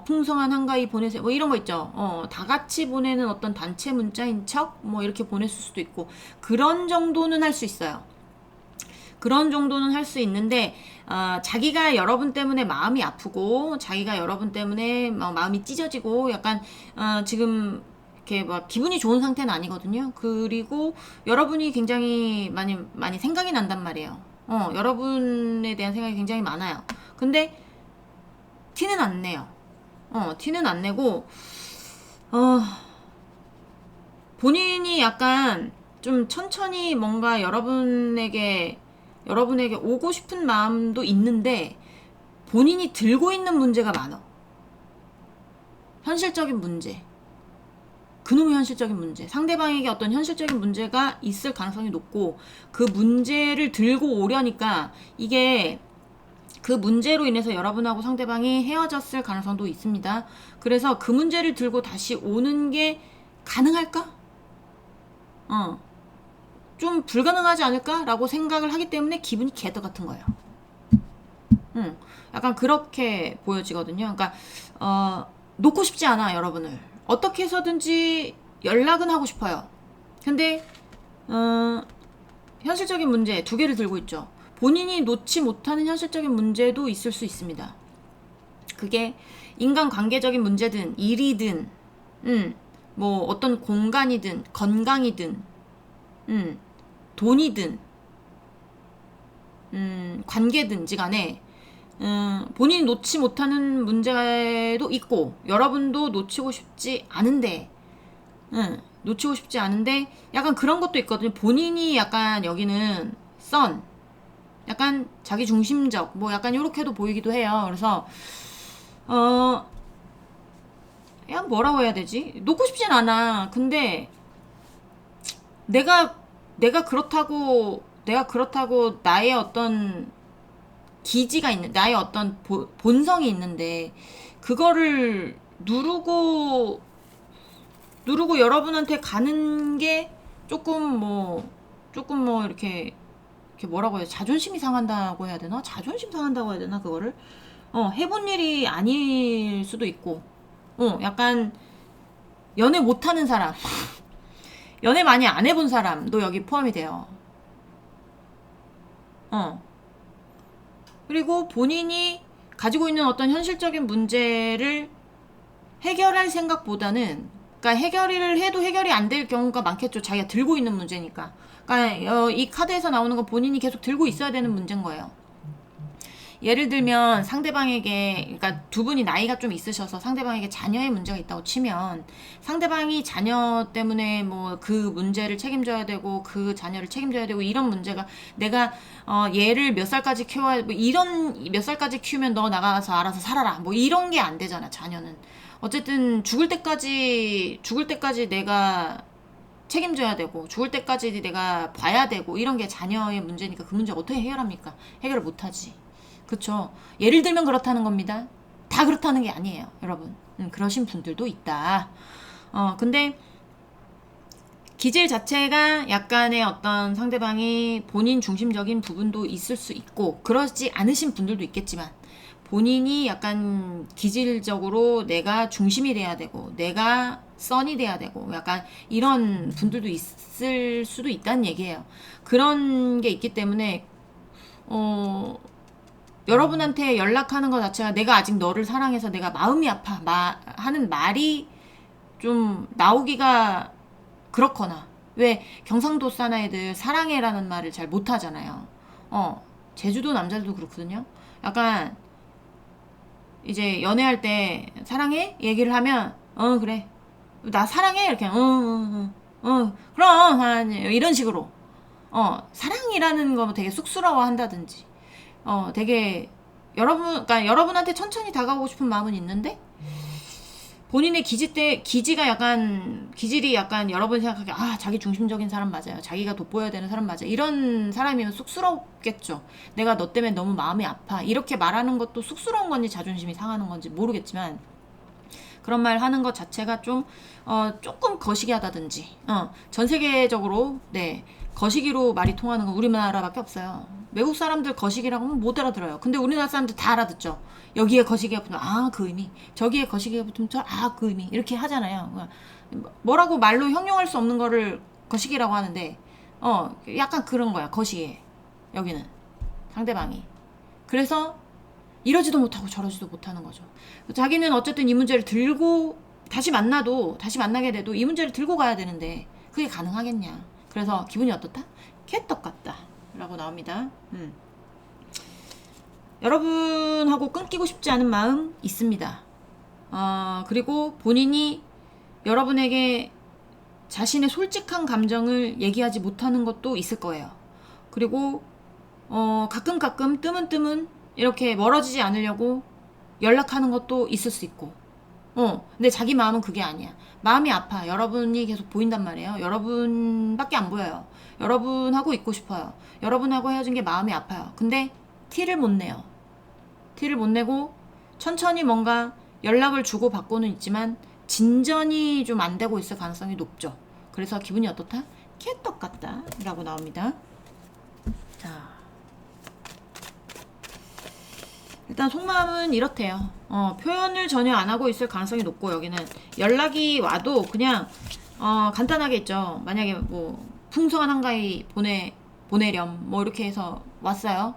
풍성한 한가위 보내세요. 뭐 이런 거 있죠. 다 같이 보내는 어떤 단체 문자인 척 뭐 이렇게 보냈을 수도 있고 그런 정도는 할 수 있어요. 그런 정도는 할 수 있는데 자기가 여러분 때문에 마음이 아프고 자기가 여러분 때문에 마음이 찢어지고 약간 지금 이렇게 막 기분이 좋은 상태는 아니거든요. 그리고 여러분이 굉장히 많이 생각이 난단 말이에요. 여러분에 대한 생각이 굉장히 많아요. 근데 티는 안 내요. 티는 안 내고 본인이 약간 좀 천천히 뭔가 여러분에게 오고 싶은 마음도 있는데 본인이 들고 있는 문제가 많아. 현실적인 문제. 그놈의 현실적인 문제. 상대방에게 어떤 현실적인 문제가 있을 가능성이 높고 그 문제를 들고 오려니까 이게 그 문제로 인해서 여러분하고 상대방이 헤어졌을 가능성도 있습니다. 그래서 그 문제를 들고 다시 오는 게 가능할까? 좀 불가능하지 않을까라고 생각을 하기 때문에 기분이 개떡 같은 거예요. 약간 그렇게 보여지거든요. 그러니까 놓고 싶지 않아 여러분을. 어떻게 해서든지 연락은 하고 싶어요. 근데 현실적인 문제 2개를 들고 있죠. 본인이 놓지 못하는 현실적인 문제도 있을 수 있습니다. 그게 인간관계적인 문제든 일이든 뭐 어떤 공간이든 건강이든 돈이든 관계든지 간에 본인이 놓지 못하는 문제도 있고 여러분도 놓치고 싶지 않은데 약간 그런 것도 있거든요. 본인이 약간 여기는 약간 자기 중심적 뭐 약간 요렇게도 보이기도 해요. 그래서 그냥 뭐라고 해야 되지? 놓고 싶진 않아. 근데 내가 그렇다고 나의 어떤 기지가 있는 나의 어떤 본성이 있는데 그거를 누르고 여러분한테 가는 게 조금 뭐 이렇게 뭐라고 해야 자존심이 상한다고 해야 되나? 자존심 상한다고 해야 되나? 그거를 해본 일이 아닐 수도 있고 약간 연애 못하는 사람 연애 많이 안 해본 사람도 여기 포함이 돼요. 그리고 본인이 가지고 있는 어떤 현실적인 문제를 해결할 생각보다는 그러니까 해결을 해도 해결이 안 될 경우가 많겠죠. 자기가 들고 있는 문제니까. 그러니까 이 카드에서 나오는 건 본인이 계속 들고 있어야 되는 문제인 거예요. 예를 들면 상대방에게 그러니까 두 분이 나이가 좀 있으셔서 상대방에게 자녀의 문제가 있다고 치면 상대방이 자녀 때문에 뭐 그 문제를 책임져야 되고 그 자녀를 책임져야 되고 이런 문제가 내가 얘를 몇 살까지 키워야 뭐 이런 몇 살까지 키우면 너 나가서 알아서 살아라 뭐 이런 게 안 되잖아. 자녀는 어쨌든 죽을 때까지 내가 책임져야 되고 죽을 때까지 내가 봐야 되고 이런 게 자녀의 문제니까 그 문제 어떻게 해결합니까? 해결을 못하지. 그쵸. 예를 들면 그렇다는 겁니다. 다 그렇다는 게 아니에요, 여러분. 그러신 분들도 있다. 근데 기질 자체가 약간의 어떤 상대방이 본인 중심적인 부분도 있을 수 있고 그러지 않으신 분들도 있겠지만 본인이 약간 기질적으로 내가 중심이 돼야 되고 내가 선이 돼야 되고 약간 이런 분들도 있을 수도 있다는 얘기예요. 그런 게 있기 때문에 여러분한테 연락하는 것 자체가 내가 아직 너를 사랑해서 내가 마음이 아파 하는 말이 좀 나오기가 그렇거나, 왜 경상도 사나이들 사랑해라는 말을 잘 못하잖아요. 제주도 남자들도 그렇거든요. 약간 이제 연애할 때 사랑해? 얘기를 하면 그래 나 사랑해 이렇게 그럼 이런 식으로 사랑이라는 거 되게 쑥스러워 한다든지 되게 그러니까 여러분한테 천천히 다가오고 싶은 마음은 있는데 본인의 기질이 약간 여러분 생각하기에 자기 중심적인 사람 맞아요. 자기가 돋보여야 되는 사람 맞아요. 이런 사람이면 쑥스럽겠죠. 내가 너 때문에 너무 마음이 아파. 이렇게 말하는 것도 쑥스러운 건지 자존심이 상하는 건지 모르겠지만 그런 말 하는 것 자체가 좀 조금 거시기하다든지 전 세계적으로 네 거시기로 말이 통하는 건 우리나라밖에 없어요. 외국 사람들 거시기라고 하면 못 알아들어요. 근데 우리나라 사람들 다 알아듣죠. 여기에 거시기가 붙으면 그 의미, 저기에 거시기가 붙으면 그 의미 이렇게 하잖아요. 뭐라고 말로 형용할 수 없는 거를 거시기라고 하는데 약간 그런 거야. 거시기에 여기는 상대방이. 그래서 이러지도 못하고 저러지도 못하는 거죠. 자기는 어쨌든 이 문제를 들고 다시 만나게 돼도 이 문제를 들고 가야 되는데 그게 가능하겠냐. 그래서 기분이 어떻다? 개떡 같다 라고 나옵니다. 여러분하고 끊기고 싶지 않은 마음 있습니다. 그리고 본인이 여러분에게 자신의 솔직한 감정을 얘기하지 못하는 것도 있을 거예요. 그리고 가끔 뜨문뜨문 이렇게 멀어지지 않으려고 연락하는 것도 있을 수 있고 근데 자기 마음은 그게 아니야. 마음이 아파. 여러분이 계속 보인단 말이에요. 여러분밖에 안 보여요. 여러분하고 있고 싶어요. 여러분하고 헤어진 게 마음이 아파요. 근데 티를 못 내요. 티를 못 내고 천천히 뭔가 연락을 주고 받고는 있지만 진전이 좀 안 되고 있을 가능성이 높죠. 그래서 기분이 어떻다? 개떡 같다 라고 나옵니다. 자, 일단 속마음은 이렇대요. 표현을 전혀 안 하고 있을 가능성이 높고, 여기는 연락이 와도 그냥 간단하게 있죠. 만약에 뭐 풍성한 한가위 보내렴 뭐 이렇게 해서 왔어요.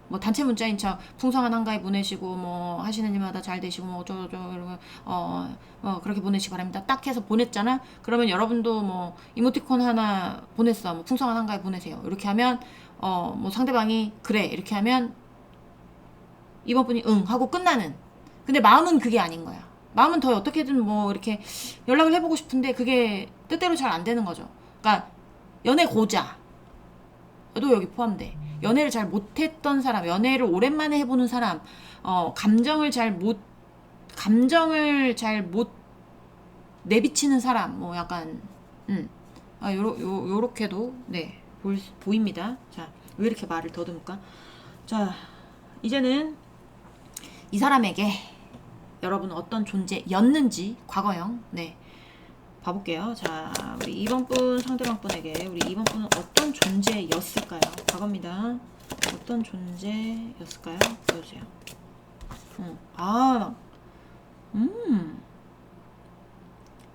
뭐 단체 문자인 척 풍성한 한가위 보내시고 뭐 하시는 일마다 잘 되시고 뭐 어쩌고저쩌고 이러고 그렇게 보내시기 바랍니다. 딱 해서 보냈잖아. 그러면 여러분도 뭐 이모티콘 하나 보냈어. 뭐 풍성한 한가위 보내세요. 이렇게 하면 뭐 상대방이 그래 이렇게 하면 이번 분이 응 하고 끝나는. 근데 마음은 그게 아닌 거야. 마음은 더 어떻게든 뭐 이렇게 연락을 해보고 싶은데 그게 뜻대로 잘 안 되는 거죠. 그러니까 연애 고자도 여기 포함돼. 연애를 잘 못했던 사람, 연애를 오랜만에 해보는 사람, 감정을 잘 못 내비치는 사람, 뭐 약간 요렇게도 네 보입니다. 자, 왜 이렇게 말을 더듬을까? 자, 이제는 이 사람에게 여러분은 어떤 존재였는지 과거형 네 봐볼게요. 자, 우리 2번 분 상대방 분에게 우리 2번 분은 어떤 존재였을까요? 과거입니다. 어떤 존재였을까요? 보여주세요.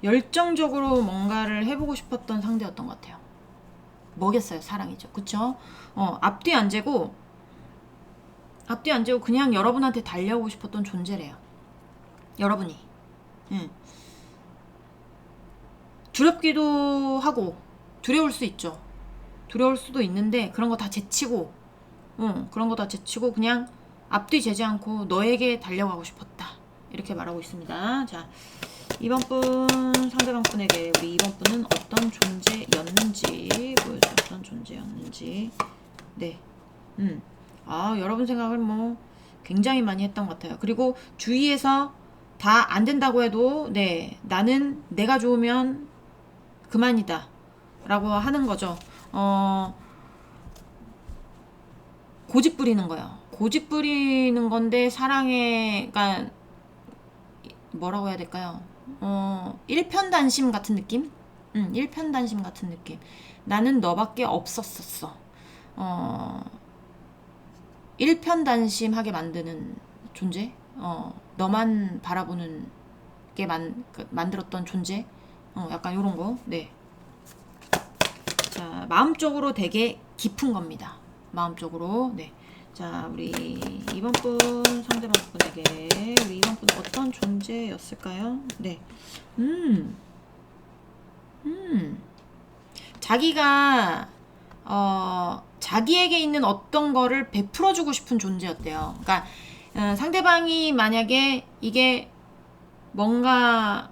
열정적으로 뭔가를 해보고 싶었던 상대였던 것 같아요. 뭐겠어요? 사랑이죠. 그쵸? 앞뒤 안 재고 그냥 여러분한테 달려오고 싶었던 존재래요. 여러분이. 두렵기도 하고 두려울 수 있죠. 두려울 수도 있는데 그런 거 다 제치고 그냥 앞뒤 재지 않고 너에게 달려가고 싶었다. 이렇게 말하고 있습니다. 자, 2번 분 상대방 분에게 우리 2번 분은 어떤 존재였는지 보여줘요. 어떤 존재였는지. 네. 여러분 생각을 뭐 굉장히 많이 했던 것 같아요. 그리고 주위에서 다 안 된다고 해도 네 나는 내가 좋으면 그만이다 라고 하는 거죠. 고집 부리는 거예요. 고집 부리는 건데 사랑에 그러니까 뭐라고 해야 될까요? 일편단심 같은 느낌? 일편단심 같은 느낌. 나는 너밖에 없었었어. 일편단심하게 만드는 존재? 너만 바라보는 있게 만들었던 존재. 약간 요런 거. 네. 자, 마음적으로 되게 깊은 겁니다. 마음적으로. 네. 자, 우리 2번 분 상대방 분에게 우리 2번 분은 어떤 존재였을까요? 네. 자기가 자기에게 있는 어떤 거를 베풀어주고 싶은 존재였대요. 그러니까 상대방이 만약에 이게 뭔가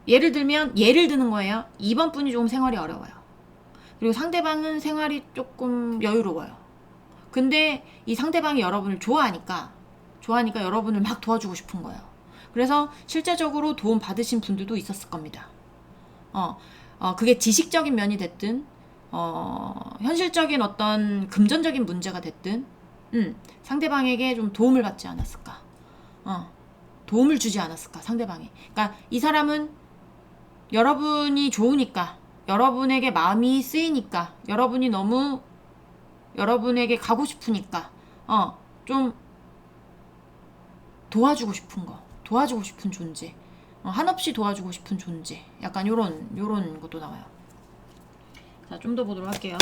예를 드는 거예요. 2번 분이 조금 생활이 어려워요. 그리고 상대방은 생활이 조금 여유로워요. 근데 이 상대방이 여러분을 좋아하니까 여러분을 막 도와주고 싶은 거예요. 그래서 실제적으로 도움 받으신 분들도 있었을 겁니다. 그게 지식적인 면이 됐든 현실적인 어떤 금전적인 문제가 됐든 상대방에게 좀 도움을 받지 않았을까. 도움을 주지 않았을까, 상대방이. 그러니까 이 사람은 여러분이 좋으니까, 여러분에게 마음이 쓰이니까, 여러분이 너무 여러분에게 가고 싶으니까 좀 도와주고 싶은 존재, 한없이 도와주고 싶은 존재, 약간 요런 것도 나와요. 자, 좀 더 보도록 할게요.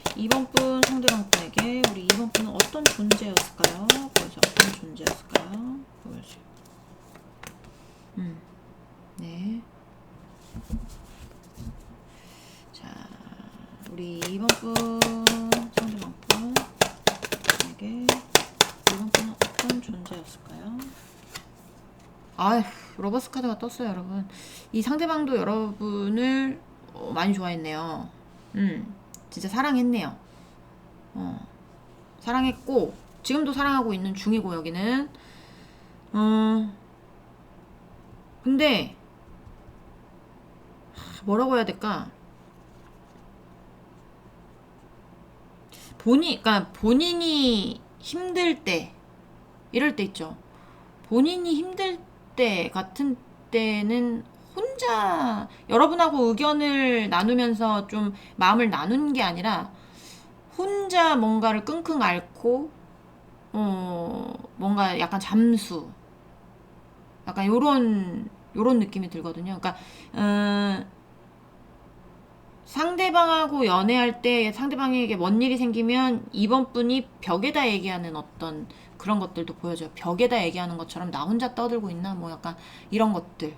2번 분 상대방 분에게 우리 2번 분은 어떤 존재였을까요? 보여주세요. 어떤 존재였을까요? 보여주세요. 네. 자, 우리 2번 분 상대방 분에게 2번 분은 어떤 존재였을까요? 아휴, 로버스 카드가 떴어요, 여러분. 이 상대방도 여러분을 많이 좋아했네요. 진짜 사랑했네요. 사랑했고 지금도 사랑하고 있는 중이고, 여기는 근데 뭐라고 해야 될까? 그러니까 본인이 힘들 때, 이럴 때 있죠. 본인이 힘들 때 같은 때는 혼자 여러분하고 의견을 나누면서 좀 마음을 나눈 게 아니라 혼자 뭔가를 끙끙 앓고 뭔가 약간 잠수, 약간 요런 느낌이 들거든요. 그러니까 상대방하고 연애할 때 상대방에게 뭔 일이 생기면 이번 분이 벽에다 얘기하는 어떤 그런 것들도 보여줘요. 벽에다 얘기하는 것처럼 나 혼자 떠들고 있나, 뭐 약간 이런 것들.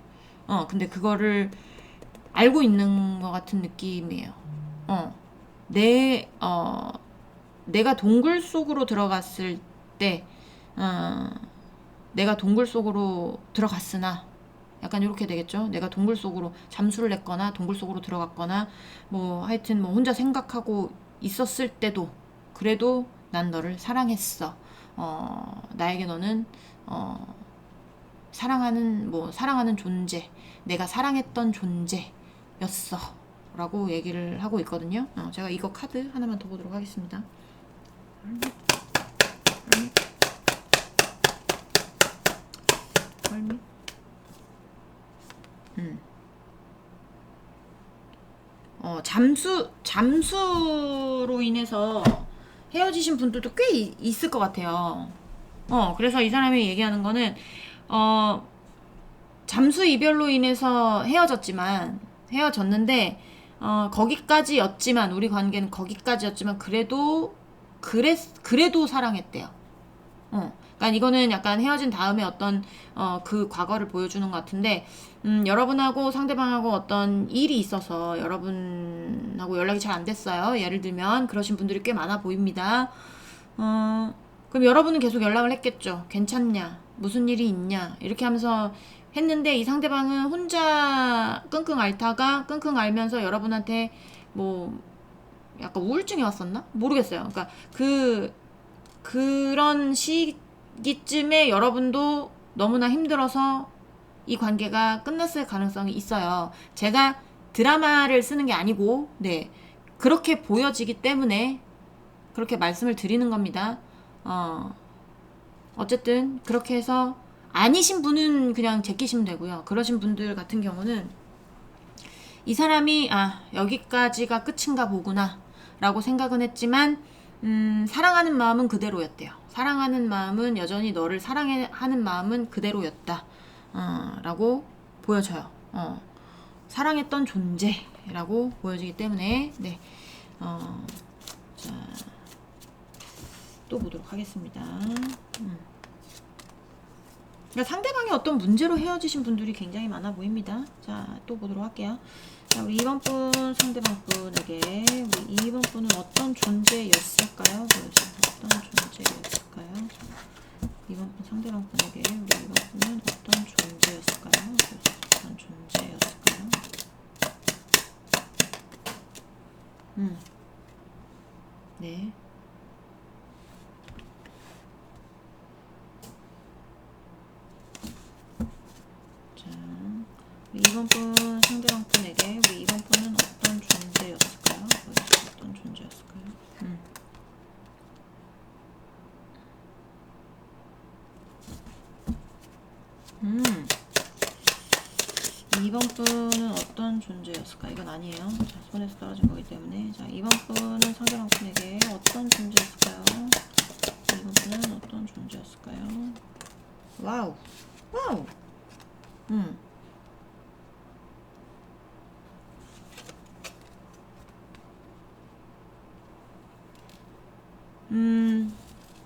근데 그거를 알고 있는 것 같은 느낌이에요. 내가 동굴 속으로 들어갔을 때, 내가 동굴 속으로 들어갔으나, 약간 이렇게 되겠죠. 내가 동굴 속으로 잠수를 했거나 동굴 속으로 들어갔거나 뭐 하여튼 뭐 혼자 생각하고 있었을 때도 그래도 난 너를 사랑했어. 나에게 너는 사랑하는 존재, 내가 사랑했던 존재였어 라고 얘기를 하고 있거든요. 제가 이거 카드 하나만 더 보도록 하겠습니다. 잠수로 인해서 헤어지신 분들도 꽤 있을 것 같아요. 그래서 이 사람이 얘기하는 거는, 잠수 이별로 인해서 헤어졌는데, 거기까지였지만, 우리 관계는 거기까지였지만, 그래도 사랑했대요. 그러니까 이거는 약간 헤어진 다음에 어떤 그 과거를 보여주는 것 같은데, 여러분하고 상대방하고 어떤 일이 있어서 여러분하고 연락이 잘 안 됐어요. 예를 들면 그러신 분들이 꽤 많아 보입니다. 그럼 여러분은 계속 연락을 했겠죠. 괜찮냐? 무슨 일이 있냐? 이렇게 하면서 했는데, 이 상대방은 혼자 끙끙 앓면서 여러분한테 뭐 약간 우울증이 왔었나? 모르겠어요. 그러니까 그런 시기쯤에 여러분도 너무나 힘들어서 이 관계가 끝났을 가능성이 있어요. 제가 드라마를 쓰는 게 아니고, 네, 그렇게 보여지기 때문에 그렇게 말씀을 드리는 겁니다. 어쨌든 그렇게 해서 아니신 분은 그냥 제끼시면 되고요. 그러신 분들 같은 경우는 이 사람이 여기까지가 끝인가 보구나 라고 생각은 했지만, 사랑하는 마음은 그대로였대요. 사랑하는 마음은, 여전히 너를 사랑하는 마음은 그대로였다 라고 보여져요. 사랑했던 존재라고 보여지기 때문에 네. 자, 또 보도록 하겠습니다. 그러니까 상대방이 어떤 문제로 헤어지신 분들이 굉장히 많아 보입니다. 자, 또 보도록 할게요. 자, 우리 2번 분 상대방 분에게 우리 2번 분은 어떤 존재였을까요? 어떤 존재였을까요? 2번 분 상대방 분에게 우리 2번 분은 어떤 존재였을까요? 어떤 존재였을까요? 네. 자, 우리 2번 분 상대방 분에게 우리 2번 분은 어떤 존재였을까요? 어떤 존재였을까요? 2번 분은 어떤 존재였을까? 이건 아니에요. 자, 손에서 떨어진 거기 때문에. 자, 2번 분은 상대방 분에게 어떤 존재였을까요? 2번 분은 어떤 존재였을까요? 와우. 와우.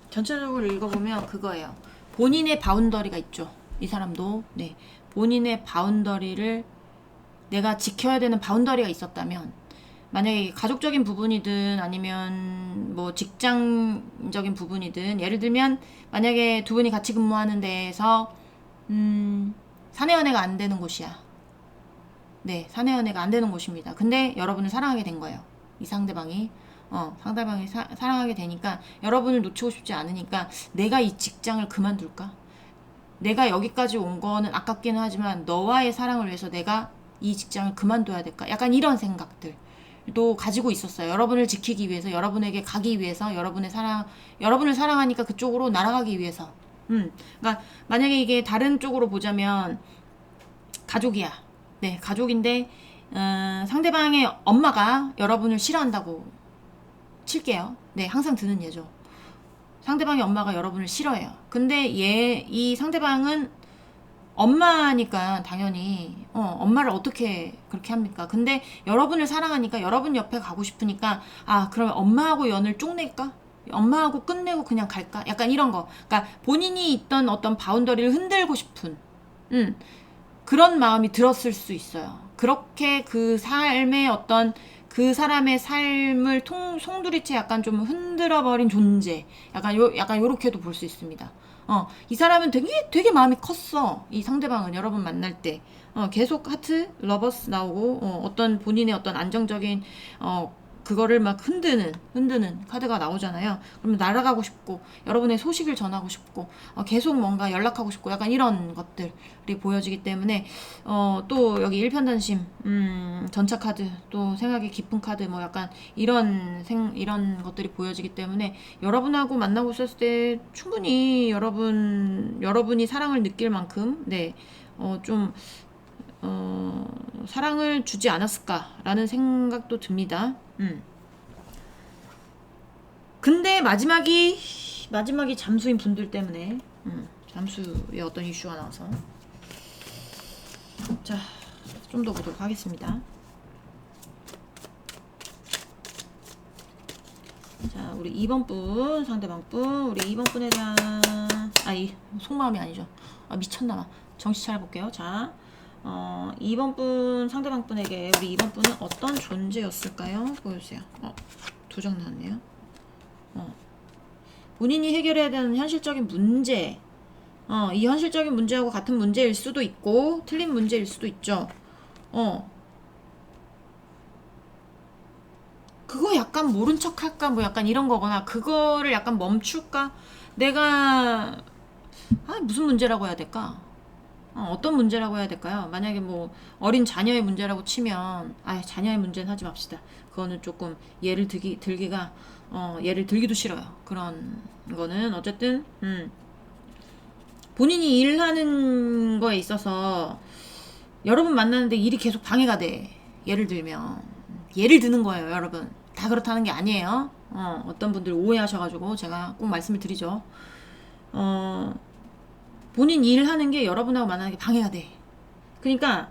전체적으로 읽어보면 그거예요. 본인의 바운더리가 있죠. 이 사람도. 네. 본인의 바운더리를 내가 지켜야 되는 바운더리가 있었다면, 만약에 가족적인 부분이든 아니면 뭐 직장적인 부분이든, 예를 들면 만약에 두 분이 같이 근무하는 데에서 사내연애가 안 되는 곳이야. 네, 사내연애가 안 되는 곳입니다. 근데 여러분을 사랑하게 된 거예요. 이 상대방이. 상대방이 사랑하게 되니까 여러분을 놓치고 싶지 않으니까 내가 이 직장을 그만둘까? 내가 여기까지 온 거는 아깝기는 하지만 너와의 사랑을 위해서 내가 이 직장을 그만둬야 될까? 약간 이런 생각들도 가지고 있었어요. 여러분을 지키기 위해서, 여러분에게 가기 위해서, 여러분을 사랑하니까 그쪽으로 날아가기 위해서. 그러니까 만약에 이게 다른 쪽으로 보자면 가족이야. 네, 가족인데 상대방의 엄마가 여러분을 싫어한다고 칠게요. 네, 항상 드는 예죠. 상대방의 엄마가 여러분을 싫어해요. 근데 이 상대방은 엄마니까 당연히 엄마를 어떻게 그렇게 합니까? 근데 여러분을 사랑하니까, 여러분 옆에 가고 싶으니까, 그러면 엄마하고 연을 쪽낼까? 엄마하고 끝내고 그냥 갈까? 약간 이런 거. 그러니까 본인이 있던 어떤 바운더리를 흔들고 싶은 그런 마음이 들었을 수 있어요. 그렇게 그 삶의 어떤 그 사람의 삶을 송두리째 약간 좀 흔들어버린 존재. 약간 요렇게도 볼 수 있습니다. 이 사람은 되게 마음이 컸어. 이 상대방은 여러분 만날 때. 계속 하트, 러버스 나오고, 어떤 본인의 어떤 안정적인, 그거를 막 흔드는 카드가 나오잖아요. 그러면 날아가고 싶고, 여러분의 소식을 전하고 싶고, 계속 뭔가 연락하고 싶고, 약간 이런 것들이 보여지기 때문에, 또 여기 일편단심, 전차 카드, 또 생각이 깊은 카드, 뭐 약간 이런 것들이 보여지기 때문에, 여러분하고 만나고 있었을 때 충분히 여러분이 사랑을 느낄 만큼, 네, 사랑을 주지 않았을까라는 생각도 듭니다. 근데 마지막이 잠수인 분들 때문에 잠수의 어떤 이슈가 나와서, 자, 좀 더 보도록 하겠습니다. 자, 우리 2번 분 상대방 분, 우리 2번 분에 대한 이 속마음이 아니죠. 미쳤나봐. 정신 차려볼게요. 자, 2번 분 상대방 분에게 우리 2번 분은 어떤 존재였을까요? 보여주세요. 2장 나왔네요. 본인이 해결해야 되는 현실적인 문제, 이 현실적인 문제하고 같은 문제일 수도 있고 틀린 문제일 수도 있죠. 그거 약간 모른 척 할까? 뭐 약간 이런 거거나, 그거를 약간 멈출까? 내가 무슨 문제라고 해야 될까? 어떤 문제라고 해야 될까요? 만약에 뭐 어린 자녀의 문제라고 치면, 자녀의 문제는 하지 맙시다. 그거는 조금 예를 들기도 싫어요. 그런 거는 어쨌든 본인이 일하는 거에 있어서 여러분 만나는데 일이 계속 방해가 돼. 예를 드는 거예요, 여러분. 다 그렇다는 게 아니에요. 어떤 분들 오해하셔가지고 제가 꼭 말씀을 드리죠. 본인 일하는 게 여러분하고 만나는 게 방해가 돼. 그러니까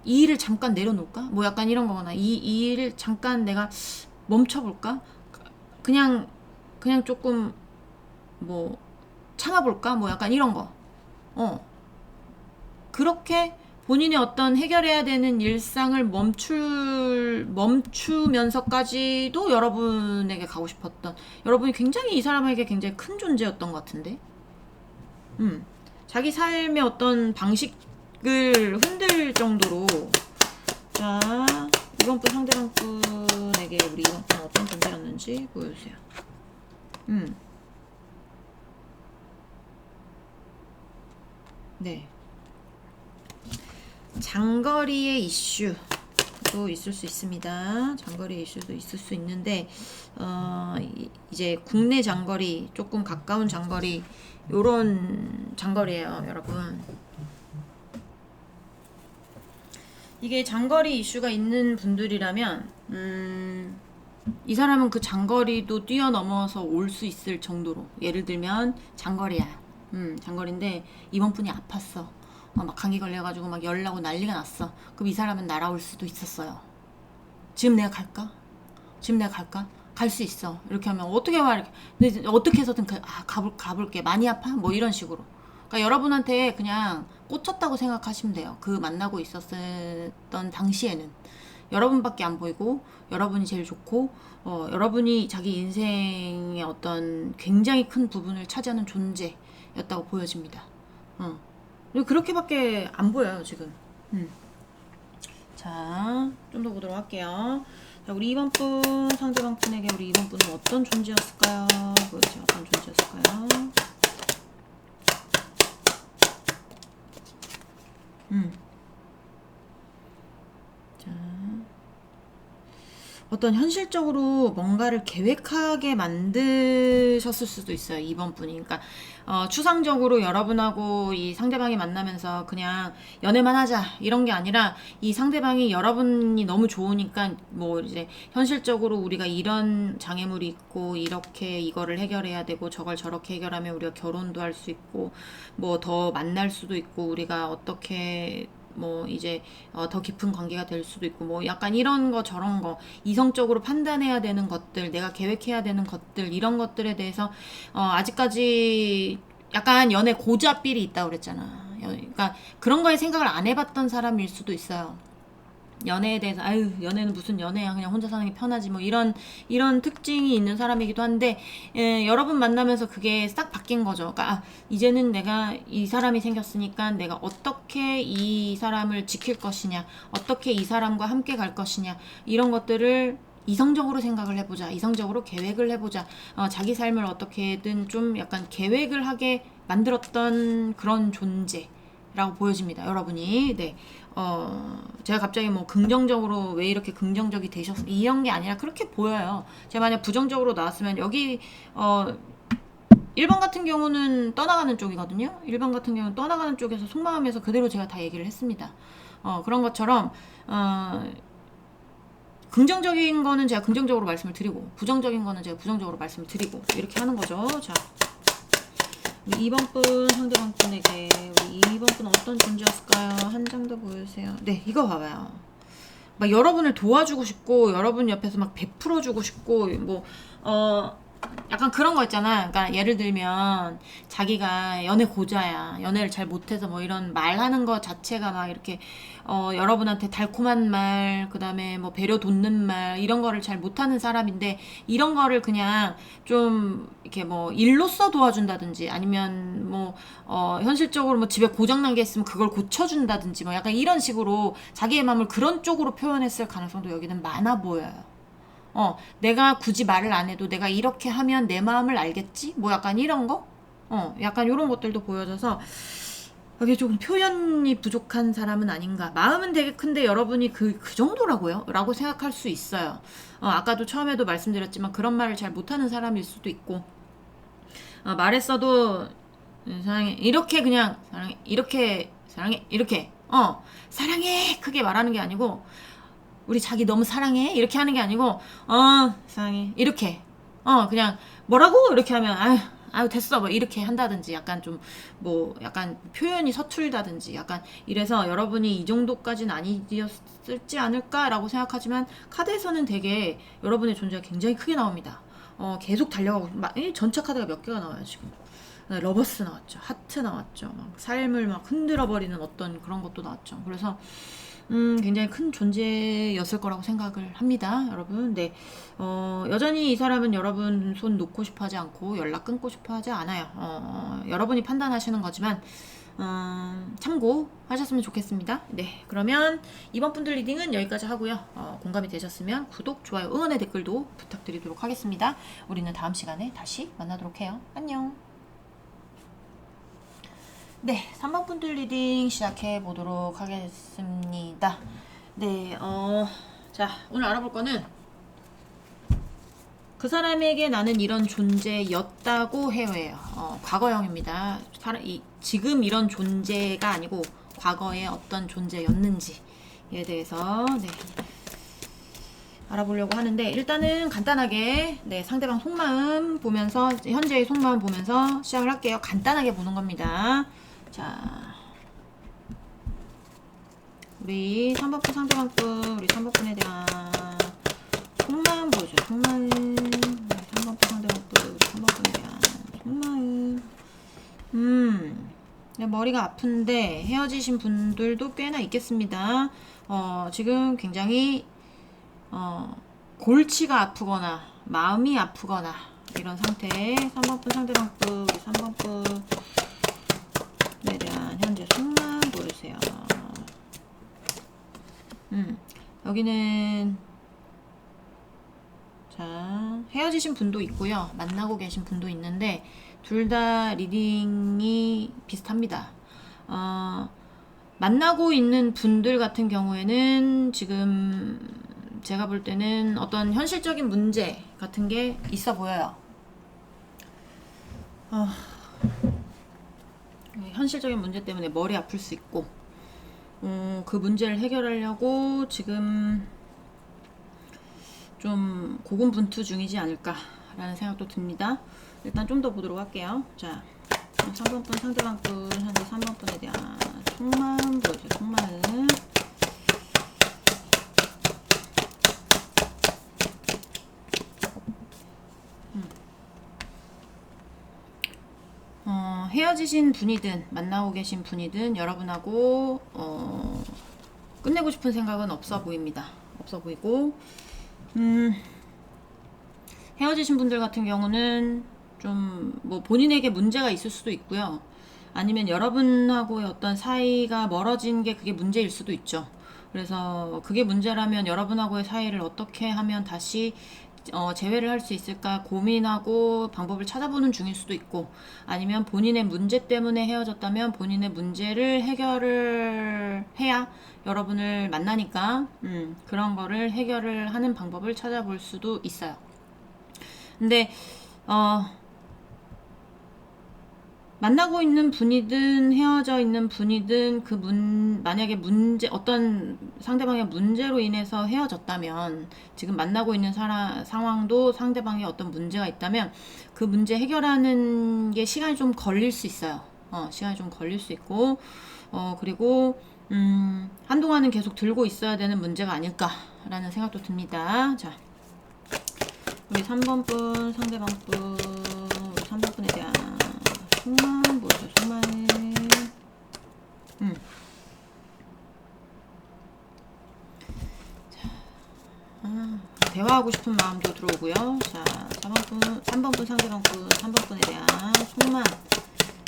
이 일을 잠깐 내려놓을까? 뭐 약간 이런 거거나 이 일을 잠깐 내가 멈춰볼까? 그냥 조금 뭐 참아볼까? 뭐 약간 이런 거. 그렇게 본인의 어떤 해결해야 되는 일상을 멈추면서까지도 여러분에게 가고 싶었던, 여러분이 굉장히 이 사람에게 굉장히 큰 존재였던 것 같은데, 자기 삶의 어떤 방식을 흔들 정도로. 자, 이번 분 상대방 분에게 우리 이번 분 어떤 존재였는지 보여주세요. 네. 장거리의 이슈도 있을 수 있습니다. 장거리의 이슈도 있을 수 있는데, 이제 국내 장거리, 조금 가까운 장거리, 요런 장거리예요, 여러분. 이게 장거리 이슈가 있는 분들이라면, 이 사람은 그 장거리도 뛰어넘어서 올 수 있을 정도로, 예를 들면 장거리야. 장거리인데 이번 분이 아팠어. 막 감기 걸려가지고 막 열 나고 난리가 났어. 그럼 이 사람은 날아올 수도 있었어요. 지금 내가 갈까? 갈 수 있어. 이렇게 하면 어떻게 와? 이렇게. 근데 어떻게 해서든 가볼게. 많이 아파? 뭐 이런 식으로. 그러니까 여러분한테 그냥 꽂혔다고 생각하시면 돼요. 그 만나고 있었던 당시에는 여러분밖에 안 보이고, 여러분이 제일 좋고, 여러분이 자기 인생의 어떤 굉장히 큰 부분을 차지하는 존재였다고 보여집니다. 그렇게밖에 안 보여요, 지금. 자, 좀 더 보도록 할게요. 자, 우리 2번 분, 상대방 분에게 우리 2번 분은 어떤 존재였을까요? 보여주세요. 어떤 존재였을까요? 자, 어떤 현실적으로 뭔가를 계획하게 만드셨을 수도 있어요. 2번 분이. 그러니까 추상적으로 여러분하고 이 상대방이 만나면서 그냥 연애만 하자 이런 게 아니라, 이 상대방이 여러분이 너무 좋으니까 뭐 이제 현실적으로 우리가 이런 장애물이 있고 이렇게 이거를 해결해야 되고 저걸 저렇게 해결하면 우리가 결혼도 할 수 있고 뭐 더 만날 수도 있고 우리가 어떻게 뭐 이제 더 깊은 관계가 될 수도 있고 뭐 약간 이런 거 저런 거 이성적으로 판단해야 되는 것들, 내가 계획해야 되는 것들, 이런 것들에 대해서 아직까지 약간 연애 고자삘이 있다고 그랬잖아. 그러니까 그런 거에 생각을 안 해봤던 사람일 수도 있어요. 연애에 대해서 연애는 무슨 연애야, 그냥 혼자 사는 게 편하지, 뭐 이런 특징이 있는 사람이기도 한데, 여러분 만나면서 그게 싹 바뀐 거죠. 그러니까 이제는 내가 이 사람이 생겼으니까 내가 어떻게 이 사람을 지킬 것이냐, 어떻게 이 사람과 함께 갈 것이냐, 이런 것들을 이성적으로 생각을 해보자, 이성적으로 계획을 해보자, 자기 삶을 어떻게든 좀 약간 계획을 하게 만들었던 그런 존재라고 보여집니다, 여러분이. 네. 제가 갑자기 뭐 긍정적으로 왜 이렇게 긍정적이 되셨어 이런 게 아니라 그렇게 보여요. 제가 만약 부정적으로 나왔으면 여기 1번 같은 경우는 떠나가는 쪽이거든요. 1번 같은 경우는 떠나가는 쪽에서 속마음에서 그대로 제가 다 얘기를 했습니다. 그런 것처럼 긍정적인 거는 제가 긍정적으로 말씀을 드리고, 부정적인 거는 제가 부정적으로 말씀을 드리고, 이렇게 하는 거죠. 자, 우리 2번 분 상대방 분에게 우리 2번 분은 어떤 존재였을까요? 한 장 더 보여주세요. 네, 이거 봐봐요. 막 여러분을 도와주고 싶고, 여러분 옆에서 막 베풀어주고 싶고, 뭐 약간 그런 거 있잖아. 그러니까 예를 들면 자기가 연애 고자야, 연애를 잘 못해서 뭐 이런 말하는 거 자체가 막 이렇게 여러분한테 달콤한 말, 그 다음에 뭐 배려 돋는 말, 이런 거를 잘 못하는 사람인데, 이런 거를 그냥 좀 이렇게 뭐 일로써 도와준다든지, 아니면 뭐 현실적으로 뭐 집에 고장난 게 있으면 그걸 고쳐준다든지, 뭐 약간 이런 식으로 자기의 마음을 그런 쪽으로 표현했을 가능성도 여기는 많아 보여요. 내가 굳이 말을 안 해도 내가 이렇게 하면 내 마음을 알겠지? 뭐 약간 이런 거? 약간 이런 것들도 보여져서 여기 조금 표현이 부족한 사람은 아닌가. 마음은 되게 큰데 여러분이 그 정도라고요? 라고 생각할 수 있어요. 아까도 처음에도 말씀드렸지만 그런 말을 잘 못하는 사람일 수도 있고, 말했어도 사랑해 이렇게, 그냥 사랑해 이렇게, 사랑해 이렇게 사랑해 크게 말하는 게 아니고, 우리 자기 너무 사랑해 이렇게 하는 게 아니고 사랑해 이렇게 그냥 뭐라고 이렇게 하면 아유 됐어 뭐 이렇게 한다든지 약간 좀 뭐 약간 표현이 서툴다든지 약간 이래서 여러분이 이 정도까지는 아니었을지 않을까라고 생각하지만 카드에서는 되게 여러분의 존재가 굉장히 크게 나옵니다. 계속 달려가고 이 전차 카드가 몇 개가 나와요 지금. 러버스 나왔죠. 하트 나왔죠. 막 삶을 막 흔들어 버리는 어떤 그런 것도 나왔죠. 그래서 굉장히 큰 존재였을 거라고 생각을 합니다, 여러분. 네, 여전히 이 사람은 여러분 손 놓고 싶어 하지 않고 연락 끊고 싶어 하지 않아요. 여러분이 판단하시는 거지만, 참고하셨으면 좋겠습니다. 네, 그러면 이번 분들 리딩은 여기까지 하고요. 공감이 되셨으면 구독, 좋아요, 응원의 댓글도 부탁드리도록 하겠습니다. 우리는 다음 시간에 다시 만나도록 해요. 안녕. 네, 3번 분들 리딩 시작해 보도록 하겠습니다. 네, 자, 오늘 알아볼 거는 그 사람에게 나는 이런 존재였다고 해요예요. 과거형입니다. 지금 이런 존재가 아니고 과거에 어떤 존재였는지에 대해서 네, 알아보려고 하는데 일단은 간단하게 네, 상대방 속마음 보면서 현재의 속마음 보면서 시작을 할게요. 간단하게 보는 겁니다. 자, 우리 3번분 상대방분 우리 3번분에 대한 속마음 보여줘. 속마음 3번분 상대방분 우리 3번분에 대한 속마음. 머리가 아픈데 헤어지신 분들도 꽤나 있겠습니다. 지금 굉장히 골치가 아프거나 마음이 아프거나 이런 상태. 3번분 상대방분 우리 3번분 에 대한 현재 속마음 보여주세요. 여기는 자 헤어지신 분도 있고요. 만나고 계신 분도 있는데 둘 다 리딩이 비슷합니다. 만나고 있는 분들 같은 경우에는 지금 제가 볼 때는 어떤 현실적인 문제 같은 게 있어 보여요. 현실적인 문제 때문에 머리 아플 수 있고 그 문제를 해결하려고 지금 좀 고군분투 중이지 않을까라는 생각도 듭니다. 일단 좀 더 보도록 할게요. 자, 3번분 상대방분 현재 3번분에 대한 속마음 보여줘요. 속마음. 헤어지신 분이든 만나고 계신 분이든 여러분하고 끝내고 싶은 생각은 없어 보입니다. 없어 보이고 헤어지신 분들 같은 경우는 좀 뭐 본인에게 문제가 있을 수도 있고요. 아니면 여러분하고의 어떤 사이가 멀어진 게 그게 문제일 수도 있죠. 그래서 그게 문제라면 여러분하고의 사이를 어떻게 하면 다시 재회를 할 수 있을까 고민하고 방법을 찾아보는 중일 수도 있고, 아니면 본인의 문제 때문에 헤어졌다면 본인의 문제를 해결을 해야 여러분을 만나니까 그런 거를 해결을 하는 방법을 찾아볼 수도 있어요. 근데 만나고 있는 분이든 헤어져 있는 분이든 만약에 어떤 상대방의 문제로 인해서 헤어졌다면, 지금 만나고 있는 상황도 상대방의 어떤 문제가 있다면 그 문제 해결하는 게 시간이 좀 걸릴 수 있어요. 시간이 좀 걸릴 수 있고, 그리고 한동안은 계속 들고 있어야 되는 문제가 아닐까라는 생각도 듭니다. 자, 우리 3번분 상대방분 3번분에 대한 속마음 보여줘. 속마음. 자, 대화하고 싶은 마음도 들어오고요. 자, 3번분 상대방분 3번분에 대한 속마음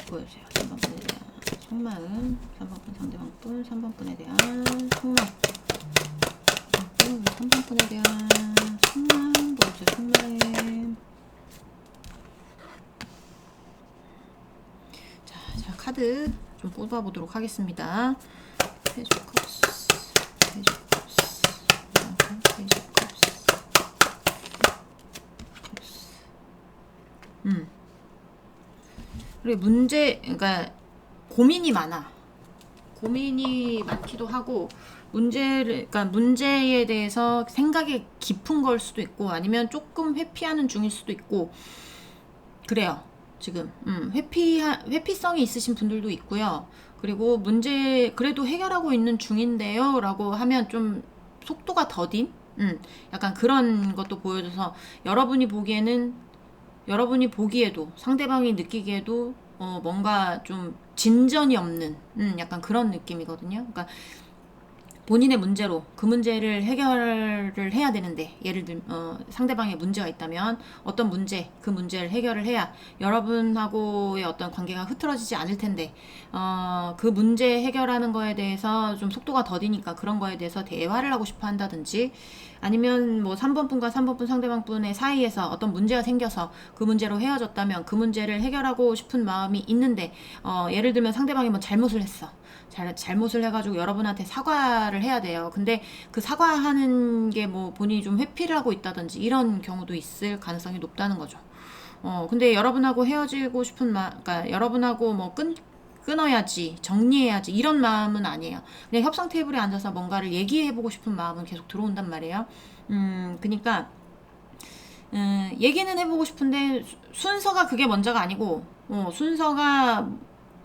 보여주세요. 3번분에 대한 속마음. 3번분 상대방분 3번분에 대한 속마음. 3번분에 대한 속마음 보여주세요. 속마음. 자, 카드 좀 뽑아보도록 하겠습니다. 페이지 컵스, 페이지 컵스, 페이지 컵스, 컵스. 그리고 그러니까 고민이 많아. 고민이 많기도 하고, 그러니까 문제에 대해서 생각이 깊은 걸 수도 있고, 아니면 조금 회피하는 중일 수도 있고, 그래요. 지금. 회피성이 있으신 분들도 있고요. 그리고 문제 그래도 해결하고 있는 중인데요 라고 하면 좀 속도가 더딘 약간 그런 것도 보여줘서 여러분이 보기에도 상대방이 느끼기에도 뭔가 좀 진전이 없는 약간 그런 느낌이거든요. 그러니까 본인의 문제로 그 문제를 해결을 해야 되는데, 예를 들면 상대방의 문제가 있다면 어떤 문제, 그 문제를 해결을 해야 여러분하고의 어떤 관계가 흐트러지지 않을 텐데, 그 문제 해결하는 거에 대해서 좀 속도가 더디니까 그런 거에 대해서 대화를 하고 싶어 한다든지, 아니면 뭐 3번 분과 3번 분 상대방 분의 사이에서 어떤 문제가 생겨서 그 문제로 헤어졌다면 그 문제를 해결하고 싶은 마음이 있는데, 예를 들면 상대방이 뭐 잘못을 했어. 잘못을 해가지고 여러분한테 사과를 해야 돼요. 근데 그 사과하는 게 뭐 본인이 좀 회피를 하고 있다든지 이런 경우도 있을 가능성이 높다는 거죠. 근데 여러분하고 헤어지고 싶은 그러니까 여러분하고 뭐 끊어야지, 정리해야지 이런 마음은 아니에요. 그냥 협상 테이블에 앉아서 뭔가를 얘기해보고 싶은 마음은 계속 들어온단 말이에요. 그러니까 얘기는 해보고 싶은데 순서가 그게 먼저가 아니고, 순서가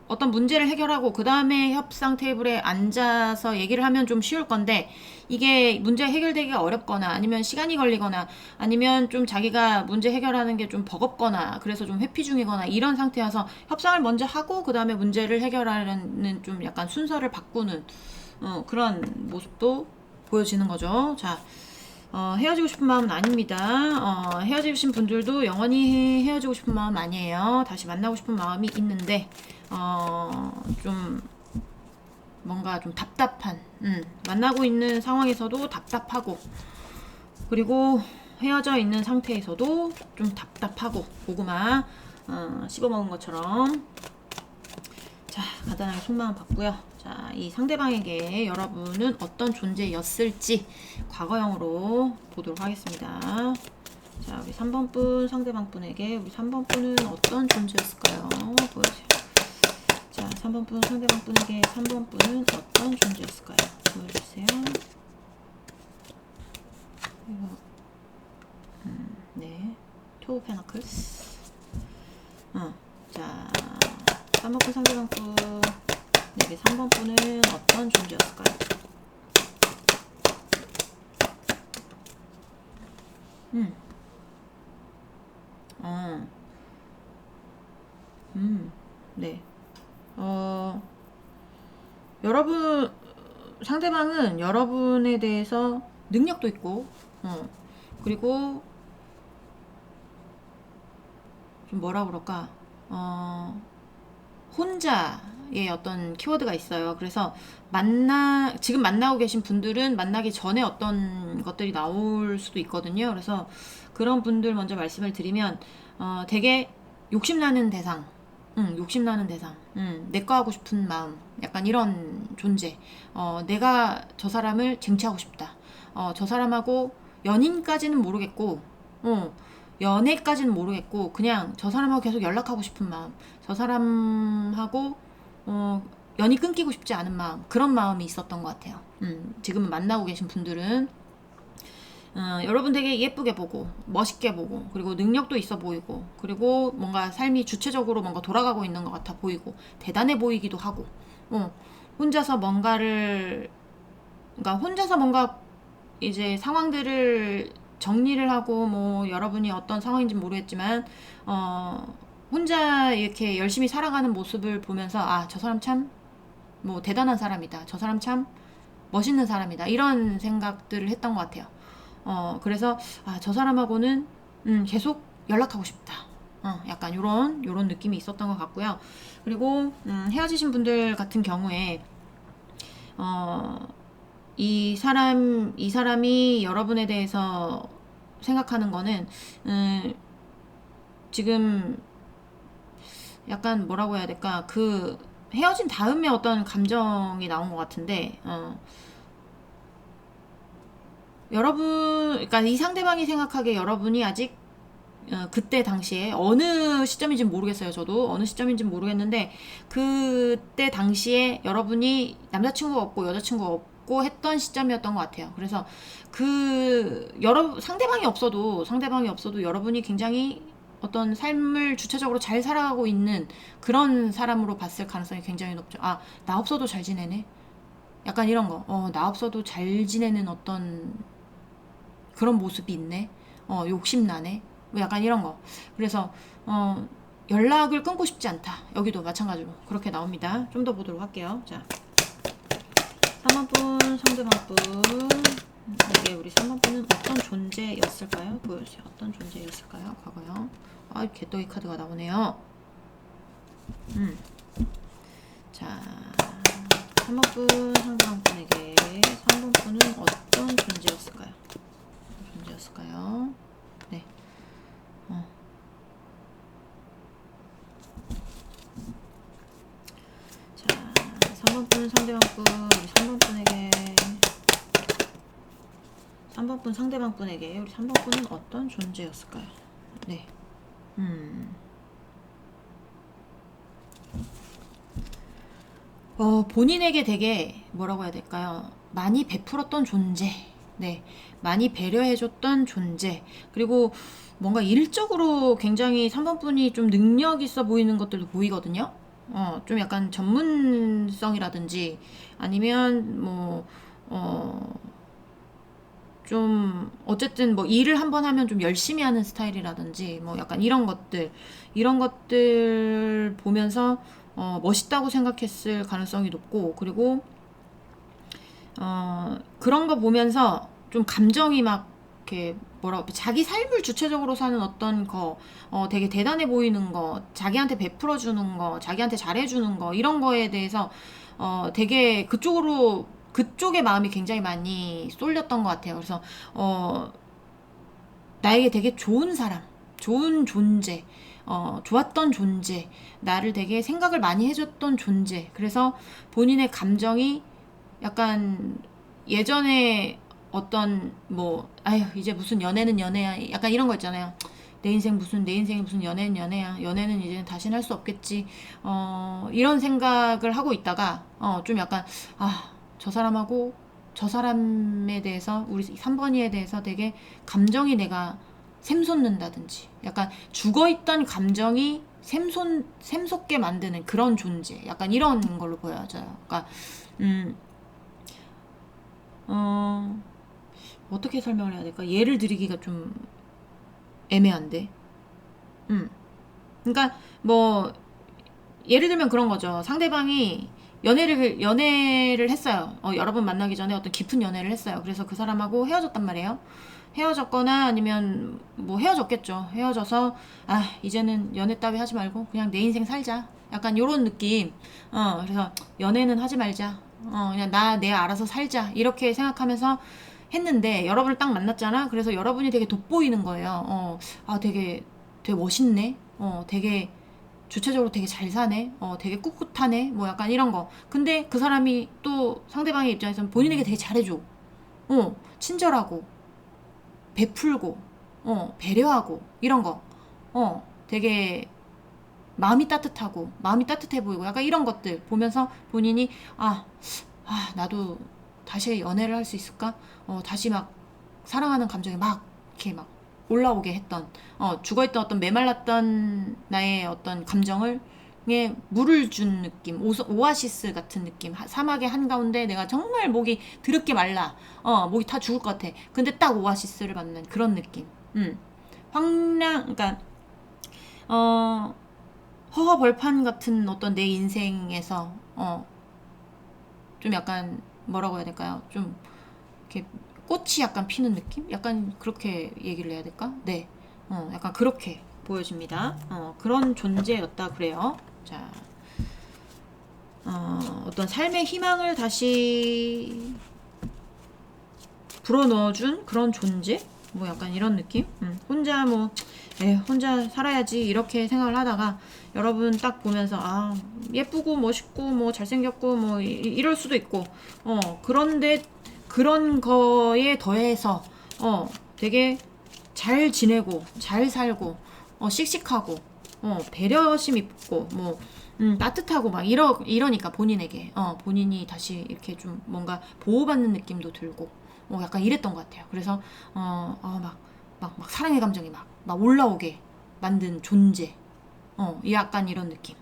어떤 문제를 해결하고 그 다음에 협상 테이블에 앉아서 얘기를 하면 좀 쉬울 건데, 이게 문제 해결되기가 어렵거나 아니면 시간이 걸리거나 아니면 좀 자기가 문제 해결하는 게 좀 버겁거나 그래서 좀 회피 중이거나 이런 상태여서 협상을 먼저 하고 그 다음에 문제를 해결하는 좀 약간 순서를 바꾸는 그런 모습도 보여지는 거죠. 자, 헤어지고 싶은 마음은 아닙니다. 헤어지신 분들도 영원히 헤어지고 싶은 마음 아니에요. 다시 만나고 싶은 마음이 있는데, 좀 뭔가 좀 답답한, 만나고 있는 상황에서도 답답하고, 그리고 헤어져 있는 상태에서도 좀 답답하고, 고구마 씹어먹은 것처럼. 자, 간단하게 속마음 봤고요. 자, 이 상대방에게 여러분은 어떤 존재였을지 과거형으로 보도록 하겠습니다. 자, 우리 3번 분 상대방 분에게 우리 3번 분은 어떤 존재였을까요? 보여주세요. 자, 3번 분 상대방 분에게 3번 분은 어떤 존재였을까요? 보여주세요. 이거, 네, 투 페너클스. 자, 3번 분 상대방 분에게 3번 분은 어떤 존재였을까요? 네. 여러분, 상대방은 여러분에 대해서 능력도 있고, 그리고 좀 뭐라 그럴까, 혼자의 어떤 키워드가 있어요. 그래서 지금 만나고 계신 분들은 만나기 전에 어떤 것들이 나올 수도 있거든요. 그래서 그런 분들 먼저 말씀을 드리면, 되게 욕심나는 대상, 내 거 하고 싶은 마음, 약간 이런 존재. 내가 저 사람을 쟁취하고 싶다. 저 사람하고 연인까지는 모르겠고, 연애까지는 모르겠고, 그냥 저 사람하고 계속 연락하고 싶은 마음, 저 사람하고 연이 끊기고 싶지 않은 마음, 그런 마음이 있었던 것 같아요. 지금 만나고 계신 분들은 여러분 되게 예쁘게 보고 멋있게 보고 그리고 능력도 있어 보이고 그리고 뭔가 삶이 주체적으로 뭔가 돌아가고 있는 것 같아 보이고 대단해 보이기도 하고, 혼자서 뭔가 이제 상황들을 정리를 하고, 뭐 여러분이 어떤 상황인지 모르겠지만 혼자 이렇게 열심히 살아가는 모습을 보면서, 아, 저 사람 참 뭐 대단한 사람이다, 저 사람 참 멋있는 사람이다, 이런 생각들을 했던 것 같아요. 그래서 저 사람하고는 계속 연락하고 싶다. 약간 요런 느낌이 있었던 것 같고요. 그리고 헤어지신 분들 같은 경우에 이 사람이 여러분에 대해서 생각하는 거는 지금 약간 뭐라고 해야 될까, 그 헤어진 다음에 어떤 감정이 나온 것 같은데, 그러니까 이 상대방이 생각하기에 여러분이 아직 그때 당시에 어느 시점인지 모르겠어요. 저도 어느 시점인지 모르겠는데 그때 당시에 여러분이 남자친구가 없고 여자친구가 없고 했던 시점이었던 것 같아요. 그래서 상대방이 없어도 여러분이 굉장히 어떤 삶을 주체적으로 잘 살아가고 있는 그런 사람으로 봤을 가능성이 굉장히 높죠. 아, 나 없어도 잘 지내네. 약간 이런 거. 나 없어도 잘 지내는 어떤 그런 모습이 있네. 욕심나네. 뭐 약간 이런 거. 그래서, 연락을 끊고 싶지 않다. 여기도 마찬가지로 그렇게 나옵니다. 좀 더 보도록 할게요. 자, 3번 분, 상대방 분. 이게 우리 3번 분은 어떤 존재였을까요? 보여주세요. 어떤 존재였을까요? 과거요. 아, 개떡이 카드가 나오네요. 자, 3번 분, 상대방 분에게 3번 분은 어떤 존재였을까요? 존재였을까요? 네. 자, 3번 분, 상대방 분, 우리 3번 분에게 3번 분, 상대방 분에게 우리 3번 분은 어떤 존재였을까요? 네. 본인에게 되게 뭐라고 해야 될까요? 많이 베풀었던 존재. 네. 많이 배려해줬던 존재. 그리고 뭔가 일적으로 굉장히 3번 분이 좀 능력 있어 보이는 것들도 보이거든요. 좀 약간 전문성이라든지 아니면 좀 어쨌든 뭐 일을 한번 하면 좀 열심히 하는 스타일이라든지 뭐 약간 이런 것들 보면서 멋있다고 생각했을 가능성이 높고, 그리고 그런 거 보면서 좀 감정이 막 이렇게 뭐라고 자기 삶을 주체적으로 사는 어떤 거, 되게 대단해 보이는 거, 자기한테 베풀어 주는 거, 자기한테 잘해 주는 거, 이런 거에 대해서 되게 그쪽의 마음이 굉장히 많이 쏠렸던 것 같아요. 그래서 나에게 되게 좋은 사람, 좋은 존재, 좋았던 존재, 나를 되게 생각을 많이 해줬던 존재. 그래서 본인의 감정이 약간 예전에 어떤 뭐 아휴 이제 무슨 연애는 연애야, 약간 이런 거 있잖아요. 내 인생이 무슨 연애는 연애야, 연애는 이제 다시는 할 수 없겠지, 이런 생각을 하고 있다가 좀 약간 저 사람하고 저 사람에 대해서 우리 3번이에 대해서 되게 감정이 내가 샘솟는다든지 약간 죽어있던 감정이 샘솟게 만드는 그런 존재, 약간 이런 걸로 보여져요. 그러니까 어떻게 설명을 해야 될까? 예를 드리기가 좀 애매한데. 그러니까 뭐 예를 들면 그런 거죠. 상대방이 연애를 했어요. 여러 번 만나기 전에 어떤 깊은 연애를 했어요. 그래서 그 사람하고 헤어졌단 말이에요. 헤어졌거나 아니면 뭐 헤어졌겠죠. 헤어져서 이제는 연애 따위 하지 말고 그냥 내 인생 살자, 약간 요런 느낌. 그래서 연애는 하지 말자, 그냥 내 알아서 살자, 이렇게 생각하면서 했는데 여러분을 딱 만났잖아. 그래서 여러분이 되게 돋보이는 거예요. 되게 멋있네. 되게 주체적으로 되게 잘 사네. 되게 꿋꿋하네. 뭐 약간 이런 거. 근데 그 사람이 또 상대방의 입장에서는 본인에게 되게 잘해줘. 친절하고, 베풀고, 배려하고, 이런 거. 되게 마음이 따뜻하고, 마음이 따뜻해 보이고, 약간 이런 것들 보면서 본인이, 나도 다시 연애를 할 수 있을까? 다시 막 사랑하는 감정이 막, 이렇게 막 올라오게 했던, 죽어있던 어떤 메말랐던 나의 어떤 감정을 물을 준 느낌, 오아시스 같은 느낌. 사막의 한가운데 내가 정말 목이 드럽게 말라, 목이 다 죽을 것 같아. 근데 딱 오아시스를 받는 그런 느낌. 그러니까 허허벌판 같은 어떤 내 인생에서 좀 약간 뭐라고 해야 될까요? 좀 이렇게 꽃이 약간 피는 느낌? 약간 그렇게 얘기를 해야 될까? 네. 약간 그렇게 보여집니다. 그런 존재였다 그래요. 자, 어떤 삶의 희망을 다시 불어넣어준 그런 존재? 뭐 약간 이런 느낌? 혼자 혼자 살아야지 이렇게 생각을 하다가 여러분 딱 보면서 예쁘고 멋있고 뭐 잘생겼고 뭐 이럴 수도 있고, 그런데 그런 거에 더해서 되게 잘 지내고 잘 살고 씩씩하고 배려심 있고 뭐 따뜻하고 막 이러니까 본인이 다시 이렇게 좀 뭔가 보호받는 느낌도 들고 약간 이랬던 것 같아요. 그래서 막 사랑의 감정이 막 올라오게 만든 존재. 약간 이런 느낌.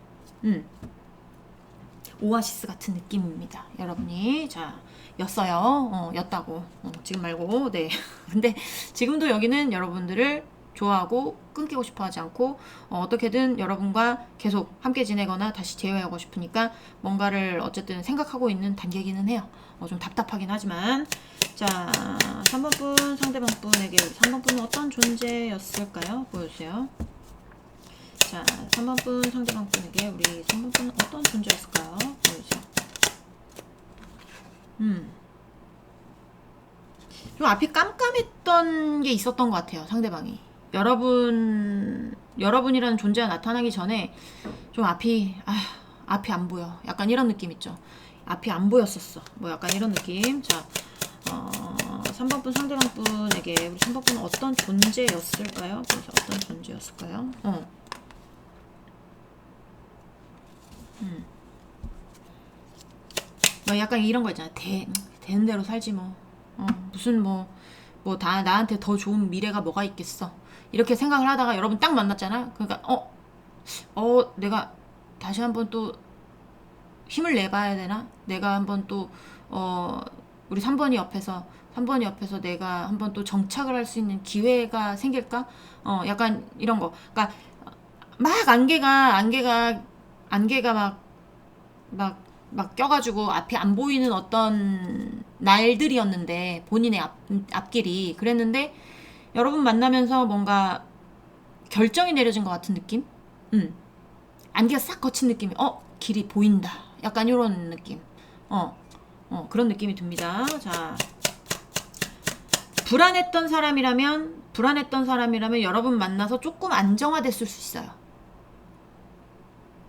오아시스 같은 느낌입니다. 여러분이. 자, 였어요. 였다고. 지금 말고. 네. 근데 지금도 여기는 여러분들을 좋아하고 끊기고 싶어 하지 않고 어떻게든 여러분과 계속 함께 지내거나 다시 재회하고 싶으니까 뭔가를 어쨌든 생각하고 있는 단계이기는 해요. 좀 답답하긴 하지만. 자, 3번 분 상대방 분에게 3번 분은 어떤 존재였을까요? 보여주세요. 자, 3번 분 상대방 분에게 우리 3번 분은 어떤 존재였을까요? 보여주세요. 좀 앞이 깜깜했던 게 있었던 것 같아요. 상대방이. 여러분이라는 존재가 나타나기 전에 좀 앞이 안 보여. 약간 이런 느낌 있죠. 앞이 안 보였었어. 뭐 약간 이런 느낌. 자, 3번 분 상대방 분에게 우리 3번 분은 어떤 존재였을까요? 그래서 어떤 존재였을까요? 뭐 약간 이런 거 있잖아. 되는 대로 살지 뭐. 무슨 다 나한테 더 좋은 미래가 뭐가 있겠어. 이렇게 생각을 하다가 여러분 딱 만났잖아. 그러니까 내가 다시 한번 또 힘을 내봐야 되나? 내가 한번 또 우리 3번이 옆에서 내가 한번 또 정착을 할 수 있는 기회가 생길까? 약간 이런 거. 그러니까 막 안개가 막 껴가지고 앞이 안 보이는 어떤 날들이었는데 본인의 앞길이 그랬는데 여러분 만나면서 뭔가 결정이 내려진 것 같은 느낌? 안개가 싹 거친 느낌이 길이 보인다. 약간 이런 느낌. 그런 느낌이 듭니다. 자, 불안했던 사람이라면 여러분 만나서 조금 안정화됐을 수 있어요.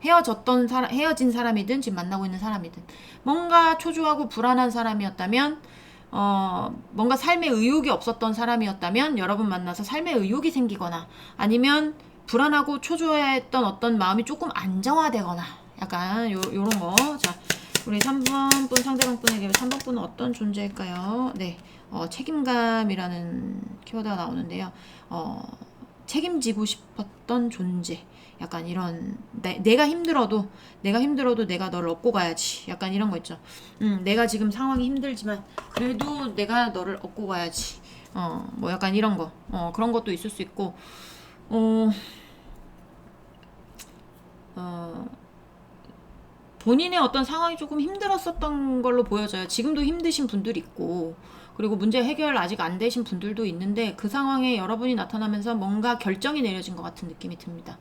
헤어진 사람이든 지금 만나고 있는 사람이든 뭔가 초조하고 불안한 사람이었다면 뭔가 삶에 의욕이 없었던 사람이었다면 여러분 만나서 삶에 의욕이 생기거나 아니면 불안하고 초조했던 어떤 마음이 조금 안정화되거나 약간 요런 거. 자, 우리 3번 분 상대방 분에게 3번 분은 어떤 존재일까요? 네, 책임감이라는 키워드가 나오는데요. 책임지고 싶었던 존재. 약간 이런 내가 힘들어도 내가 너를 업고 가야지. 약간 이런 거 있죠. 내가 지금 상황이 힘들지만 그래도 내가 너를 업고 가야지. 뭐 약간 이런 거. 그런 것도 있을 수 있고. 본인의 어떤 상황이 조금 힘들었었던 걸로 보여져요. 지금도 힘드신 분들이 있고 그리고 문제 해결 아직 안 되신 분들도 있는데 그 상황에 여러분이 나타나면서 뭔가 결정이 내려진 것 같은 느낌이 듭니다.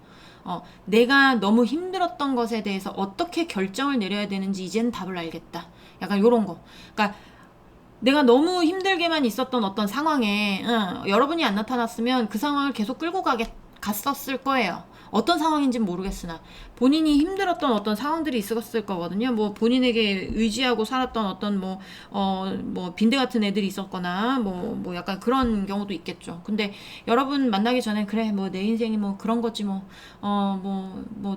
내가 너무 힘들었던 것에 대해서 어떻게 결정을 내려야 되는지 이제는 답을 알겠다. 약간 요런 거. 그러니까 내가 너무 힘들게만 있었던 어떤 상황에 여러분이 안 나타났으면 그 상황을 계속 끌고 갔었을 거예요. 어떤 상황인지는 모르겠으나 본인이 힘들었던 어떤 상황들이 있었을 거거든요. 뭐 본인에게 의지하고 살았던 어떤 뭐 빈대 같은 애들이 있었거나 뭐 약간 그런 경우도 있겠죠. 근데 여러분 만나기 전에 그래 뭐 내 인생이 뭐 그런 거지 뭐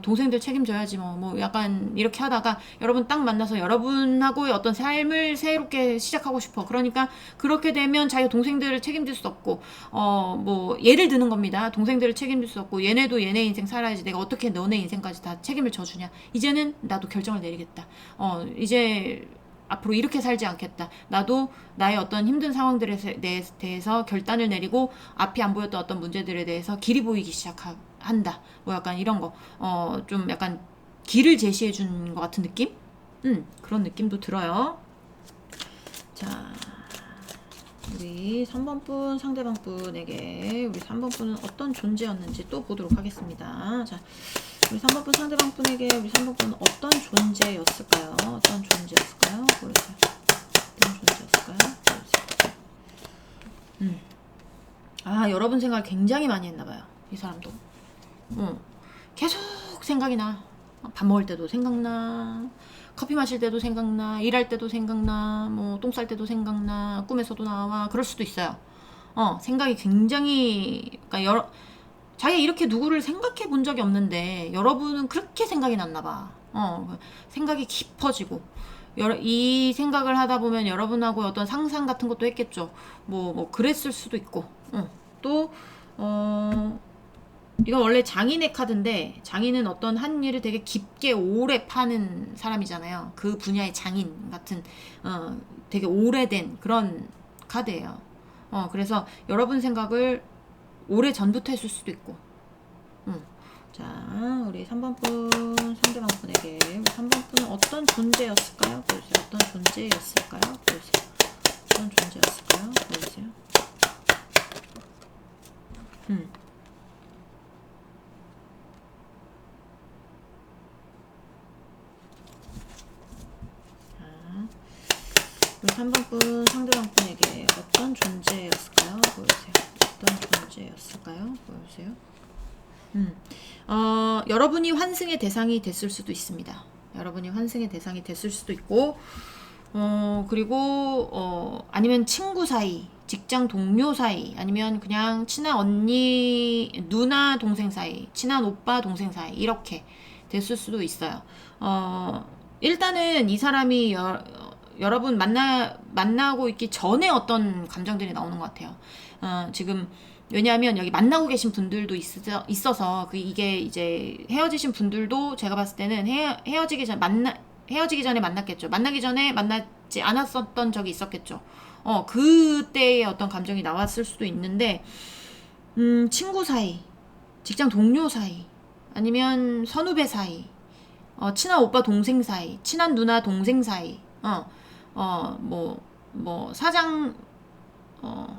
동생들 책임져야지 뭐 약간 이렇게 하다가 여러분 딱 만나서 여러분하고의 어떤 삶을 새롭게 시작하고 싶어. 그러니까 그렇게 되면 자기 동생들을 책임질 수 없고 뭐 예를 드는 겁니다. 동생들을 책임질 수 없고 얘네도 얘네 인생 살아야지. 내가 어떻게 너네 인생까지 다 책임을 져주냐. 이제는 나도 결정을 내리겠다. 이제 앞으로 이렇게 살지 않겠다. 나도 나의 어떤 힘든 상황들에 대해서 결단을 내리고 앞이 안 보였던 어떤 문제들에 대해서 길이 보이기 시작한다. 뭐 약간 이런 거. 좀 약간 길을 제시해 준 것 같은 느낌? 그런 느낌도 들어요. 자, 우리 3번 분 상대방 분에게 우리 3번 분은 어떤 존재였는지 또 보도록 하겠습니다. 자, 우리 3번 분 상대방 분에게 우리 3번 분은 어떤 존재였을까요? 어떤 존재였을까요? 보여주세요. 어떤 존재였을까요? 보여주세요. 여러분 생각을 굉장히 많이 했나봐요. 이 사람도. 계속 생각이 나. 밥 먹을 때도 생각나. 커피 마실 때도 생각나. 일할 때도 생각나. 뭐 똥 쌀 때도 생각나. 꿈에서도 나와. 그럴 수도 있어요. 생각이 굉장히 그러니까 자기가 이렇게 누구를 생각해 본 적이 없는데 여러분은 그렇게 생각이 났나 봐. 생각이 깊어지고 이 생각을 하다 보면 여러분하고 어떤 상상 같은 것도 했겠죠. 뭐 그랬을 수도 있고 또 이건 원래 장인의 카드인데 장인은 어떤 한 일을 되게 깊게 오래 파는 사람이잖아요. 그 분야의 장인 같은 되게 오래된 그런 카드예요. 그래서 여러분 생각을 오래 전부터 했을 수도 있고. 자, 우리 3번 분 상대방 분에게 우리 3번 분은 어떤 존재였을까요? 보여주세요. 어떤 존재였을까요? 보여주세요. 어떤 존재였을까요? 보여주세요. 우리 3번 분 상대방 분에게 어떤 존재였을까요? 보여주세요. 어떤 존재였을까요? 보여주세요. 여러분이 환승의 대상이 됐을 수도 있습니다. 여러분이 환승의 대상이 됐을 수도 있고, 그리고, 아니면 친구 사이, 직장 동료 사이, 아니면 그냥 친한 언니, 누나, 동생 사이, 친한 오빠, 동생 사이, 이렇게 됐을 수도 있어요. 일단은 이 사람이 여러분 만나고 있기 전에 어떤 감정들이 나오는 것 같아요. 지금, 왜냐하면 여기 만나고 계신 분들도 있어서 이게 이제 헤어지신 분들도 제가 봤을 때는 헤어지기 전에 만났겠죠. 만나기 전에 만나지 않았었던 적이 있었겠죠. 그때의 어떤 감정이 나왔을 수도 있는데, 친구 사이, 직장 동료 사이, 아니면 선후배 사이, 친한 오빠 동생 사이, 친한 누나 동생 사이,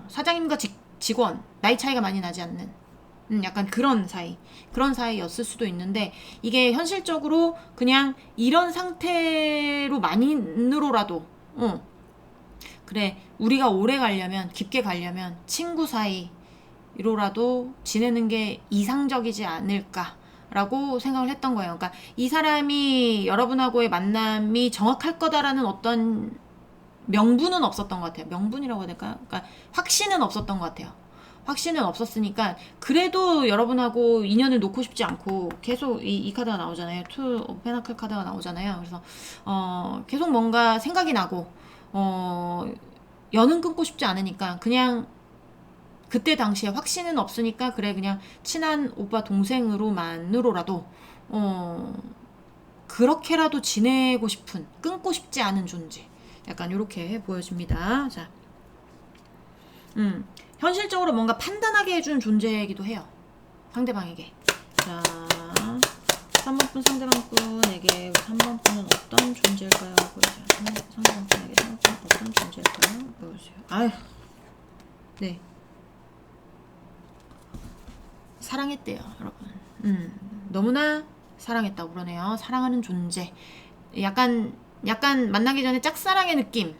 사장님과 직원, 나이 차이가 많이 나지 않는, 약간 그런 사이였을 수도 있는데, 이게 현실적으로 그냥 이런 상태로만으로라도, 그래, 우리가 오래 가려면, 깊게 가려면, 친구 사이로라도 지내는 게 이상적이지 않을까라고 생각을 했던 거예요. 그러니까 이 사람이 여러분하고의 만남이 정확할 거다라는 어떤 명분은 없었던 것 같아요. 명분이라고 해야 될까요? 그러니까 확신은 없었던 것 같아요. 확신은 없었으니까 그래도 여러분하고 인연을 놓고 싶지 않고 계속 이 카드가 나오잖아요. 투 오브 페나클 카드가 나오잖아요. 그래서 계속 뭔가 생각이 나고 연은 끊고 싶지 않으니까 그냥 그때 당시에 확신은 없으니까 그래 그냥 친한 오빠 동생으로만으로라도 그렇게라도 지내고 싶은, 끊고 싶지 않은 존재. 약간 이렇게 보여집니다. 자, 현실적으로 뭔가 판단하게 해준 존재이기도 해요. 상대방에게. 자, 3번 분 상대방 분에게 3번 분은 어떤 존재일까요? 보여주세요. 상대방 분에게 3번 분은 어떤 존재일까요? 보여주세요. 아휴, 네. 사랑했대요, 여러분. 너무나 사랑했다고 그러네요. 사랑하는 존재. 약간 만나기 전에 짝사랑의 느낌.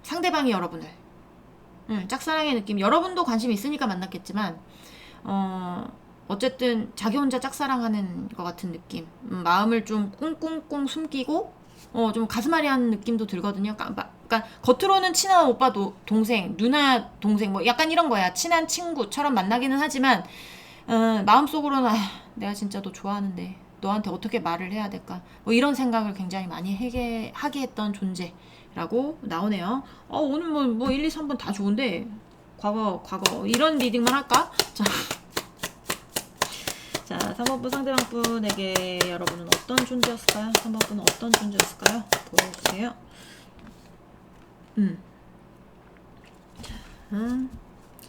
상대방이 여러분을. 짝사랑의 느낌. 여러분도 관심 있으니까 만났겠지만, 어쨌든 자기 혼자 짝사랑하는 것 같은 느낌. 마음을 좀 꽁꽁꽁 숨기고, 좀 가슴앓이 하는 느낌도 들거든요. 그러니까 겉으로는 친한 오빠 동생, 누나 동생, 뭐 약간 이런 거야. 친한 친구처럼 만나기는 하지만, 마음속으로는, 내가 진짜 너 좋아하는데, 너한테 어떻게 말을 해야 될까? 뭐 이런 생각을 굉장히 많이 하게 했던 존재라고 나오네요. 오늘 뭐 1, 2, 3번 다 좋은데, 과거, 이런 리딩만 할까? 자, 3번분 상대방 분에게 여러분은 어떤 존재였을까요? 3번분은 어떤 존재였을까요? 보여주세요.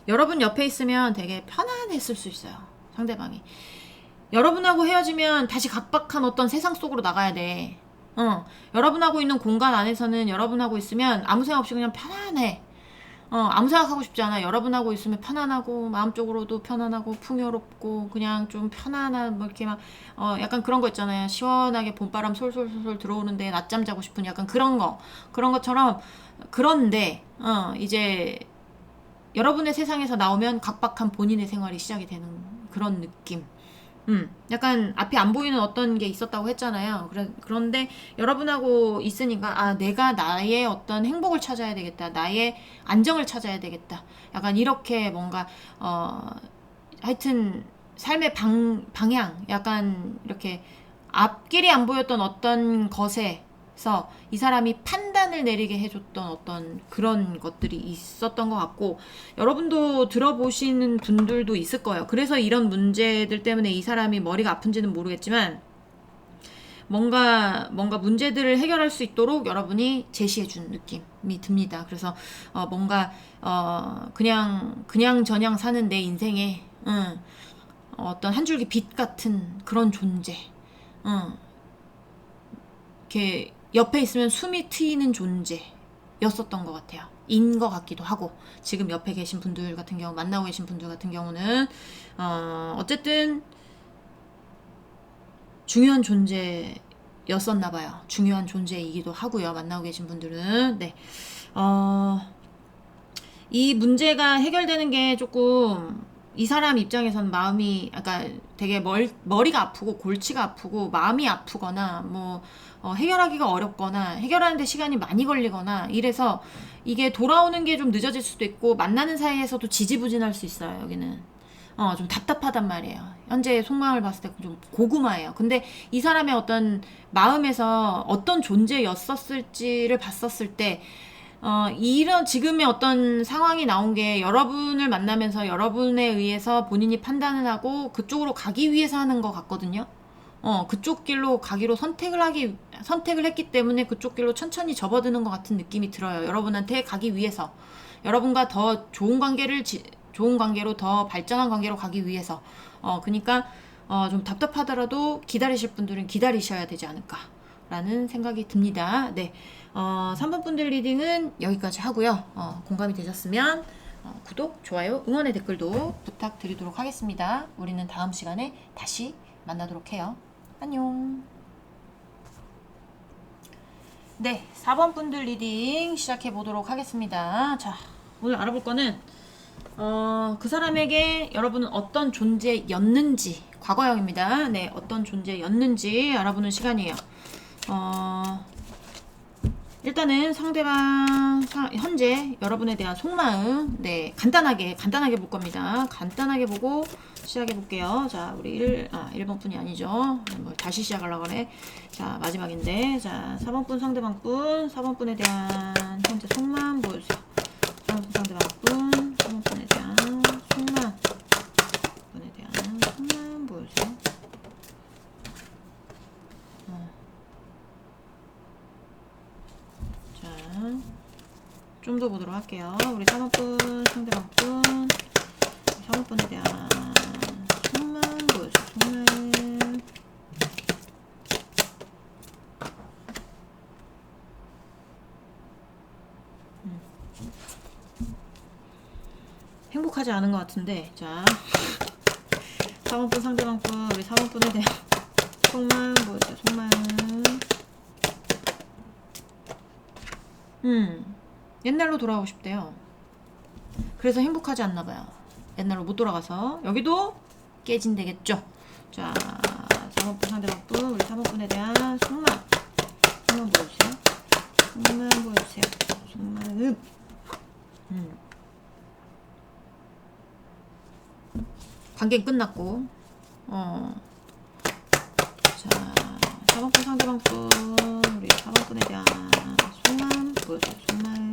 여러분 옆에 있으면 되게 편안했을 수 있어요. 상대방이. 여러분하고 헤어지면 다시 각박한 어떤 세상 속으로 나가야 돼. 여러분하고 있는 공간 안에서는 여러분하고 있으면 아무 생각 없이 그냥 편안해. 아무 생각하고 싶지 않아. 여러분하고 있으면 편안하고 마음적으로도 편안하고 풍요롭고 그냥 좀 편안한 뭐 이렇게 막 약간 그런 거 있잖아요. 시원하게 봄바람 솔솔솔솔 들어오는데 낮잠 자고 싶은 약간 그런 것처럼. 그런데 이제 여러분의 세상에서 나오면 각박한 본인의 생활이 시작이 되는 그런 느낌. 약간 앞에 안 보이는 어떤 게 있었다고 했잖아요. 그런데 여러분하고 있으니까 내가 나의 어떤 행복을 찾아야 되겠다. 나의 안정을 찾아야 되겠다. 약간 이렇게 뭔가 하여튼 삶의 방향 약간 이렇게 앞길이 안 보였던 어떤 것에 그래서 이 사람이 판단을 내리게 해줬던 어떤 그런 것들이 있었던 것 같고, 여러분도 들어보시는 분들도 있을 거예요. 그래서 이런 문제들 때문에 이 사람이 머리가 아픈지는 모르겠지만 뭔가 문제들을 해결할 수 있도록 여러분이 제시해준 느낌이 듭니다. 그래서 뭔가 그냥 저냥 사는 내 인생에 어떤 한 줄기 빛 같은 그런 존재, 이렇게 옆에 있으면 숨이 트이는 존재였었던 것 같아요. 인 것 같기도 하고, 지금 옆에 계신 분들 같은 경우, 만나고 계신 분들 같은 경우는 어쨌든 중요한 존재였었나 봐요. 중요한 존재이기도 하고요. 만나고 계신 분들은. 네. 이 문제가 해결되는 게 조금 이 사람 입장에서는 마음이 약간 되게 머리가 아프고 골치가 아프고 마음이 아프거나 뭐 해결하기가 어렵거나 해결하는데 시간이 많이 걸리거나 이래서 이게 돌아오는 게 좀 늦어질 수도 있고, 만나는 사이에서도 지지부진할 수 있어요. 여기는 좀 답답하단 말이에요. 현재 속마음을 봤을 때 좀 고구마예요. 근데 이 사람의 어떤 마음에서 어떤 존재였었을지를 봤었을 때 이런 지금의 어떤 상황이 나온 게 여러분을 만나면서 여러분에 의해서 본인이 판단을 하고 그쪽으로 가기 위해서 하는 것 같거든요. 그쪽 길로 가기로 선택을 했기 때문에 그쪽 길로 천천히 접어드는 것 같은 느낌이 들어요. 여러분한테 가기 위해서. 여러분과 더 좋은 관계로 더 발전한 관계로 가기 위해서. 그러니까 좀 답답하더라도 기다리실 분들은 기다리셔야 되지 않을까라는 생각이 듭니다. 네. 3번 분들 리딩은 여기까지 하고요. 공감이 되셨으면 구독, 좋아요, 응원의 댓글도 부탁드리도록 하겠습니다. 우리는 다음 시간에 다시 만나도록 해요. 안녕. 네, 4번 분들 리딩 시작해 보도록 하겠습니다. 자, 오늘 알아볼 거는 그 사람에게 여러분은 어떤 존재였는지, 과거형입니다. 네, 어떤 존재였는지 알아보는 시간이에요. 일단은 상대방 현재 여러분에 대한 속마음, 네, 간단하게 볼 겁니다. 간단하게 보고 시작해 볼게요. 자, 우리 1번 분이 아니죠. 뭐 다시 시작하려고 그래. 자, 마지막인데. 자, 4번 분 상대방 분, 4번 분에 대한 현재 속마음 보여주세요. 4번 분 상대방 분, 4번 분에 대한 속마음 보여주세요. 좀 더 보도록 할게요. 우리 3번분, 상대방분, 3번분에 대한 속마음 보여주세요. 속마음. 행복하지 않은 것 같은데, 자, 4번분, 상대방분, 우리 4번분에 대한 속마음 보여주세요. 속마음. 옛날로 돌아가고 싶대요. 그래서 행복하지 않나봐요. 옛날로 못 돌아가서. 여기도 깨진대겠죠. 자, 4번분 상대방분, 우리 3번분에 대한 속마음 보여주세요. 속마음 보여주세요. 속마음. 관계는 끝났고. 자, 4번분 상대방분, 우리 4번분에 대한 속마음 보여주세요. 속마음.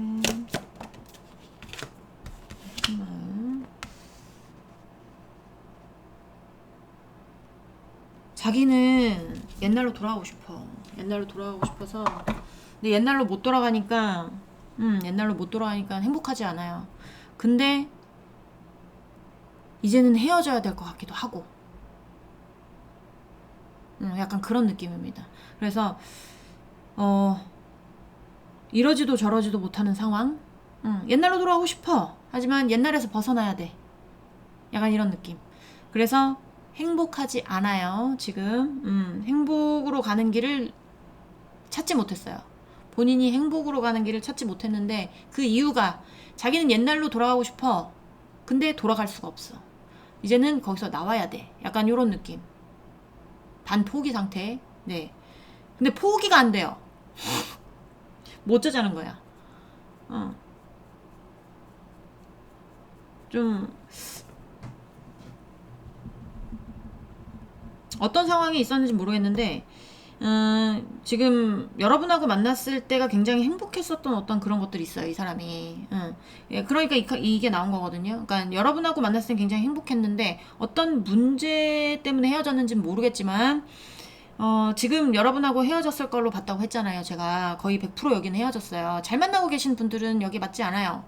자기는 옛날로 돌아가고 싶어. 옛날로 돌아가고 싶어서. 근데 옛날로 못 돌아가니까 행복하지 않아요. 근데 이제는 헤어져야 될 것 같기도 하고. 약간 그런 느낌입니다. 그래서 이러지도 저러지도 못하는 상황. 옛날로 돌아가고 싶어. 하지만 옛날에서 벗어나야 돼. 약간 이런 느낌. 그래서 행복하지 않아요. 지금 행복으로 가는 길을 찾지 못했어요. 본인이 행복으로 가는 길을 찾지 못했는데 그 이유가 자기는 옛날로 돌아가고 싶어. 근데 돌아갈 수가 없어. 이제는 거기서 나와야 돼. 약간 이런 느낌. 반포기 상태. 네. 근데 포기가 안 돼요. 못 짜자는 거야. 좀 어떤 상황이 있었는지 모르겠는데 지금 여러분하고 만났을 때가 굉장히 행복했었던 어떤 그런 것들이 있어요, 이 사람이. 예, 그러니까 이게 나온 거거든요. 그러니까 여러분하고 만났을 때 굉장히 행복했는데 어떤 문제 때문에 헤어졌는지는 모르겠지만 지금 여러분하고 헤어졌을 걸로 봤다고 했잖아요. 제가 거의 100% 여기는 헤어졌어요. 잘 만나고 계신 분들은 여기 맞지 않아요.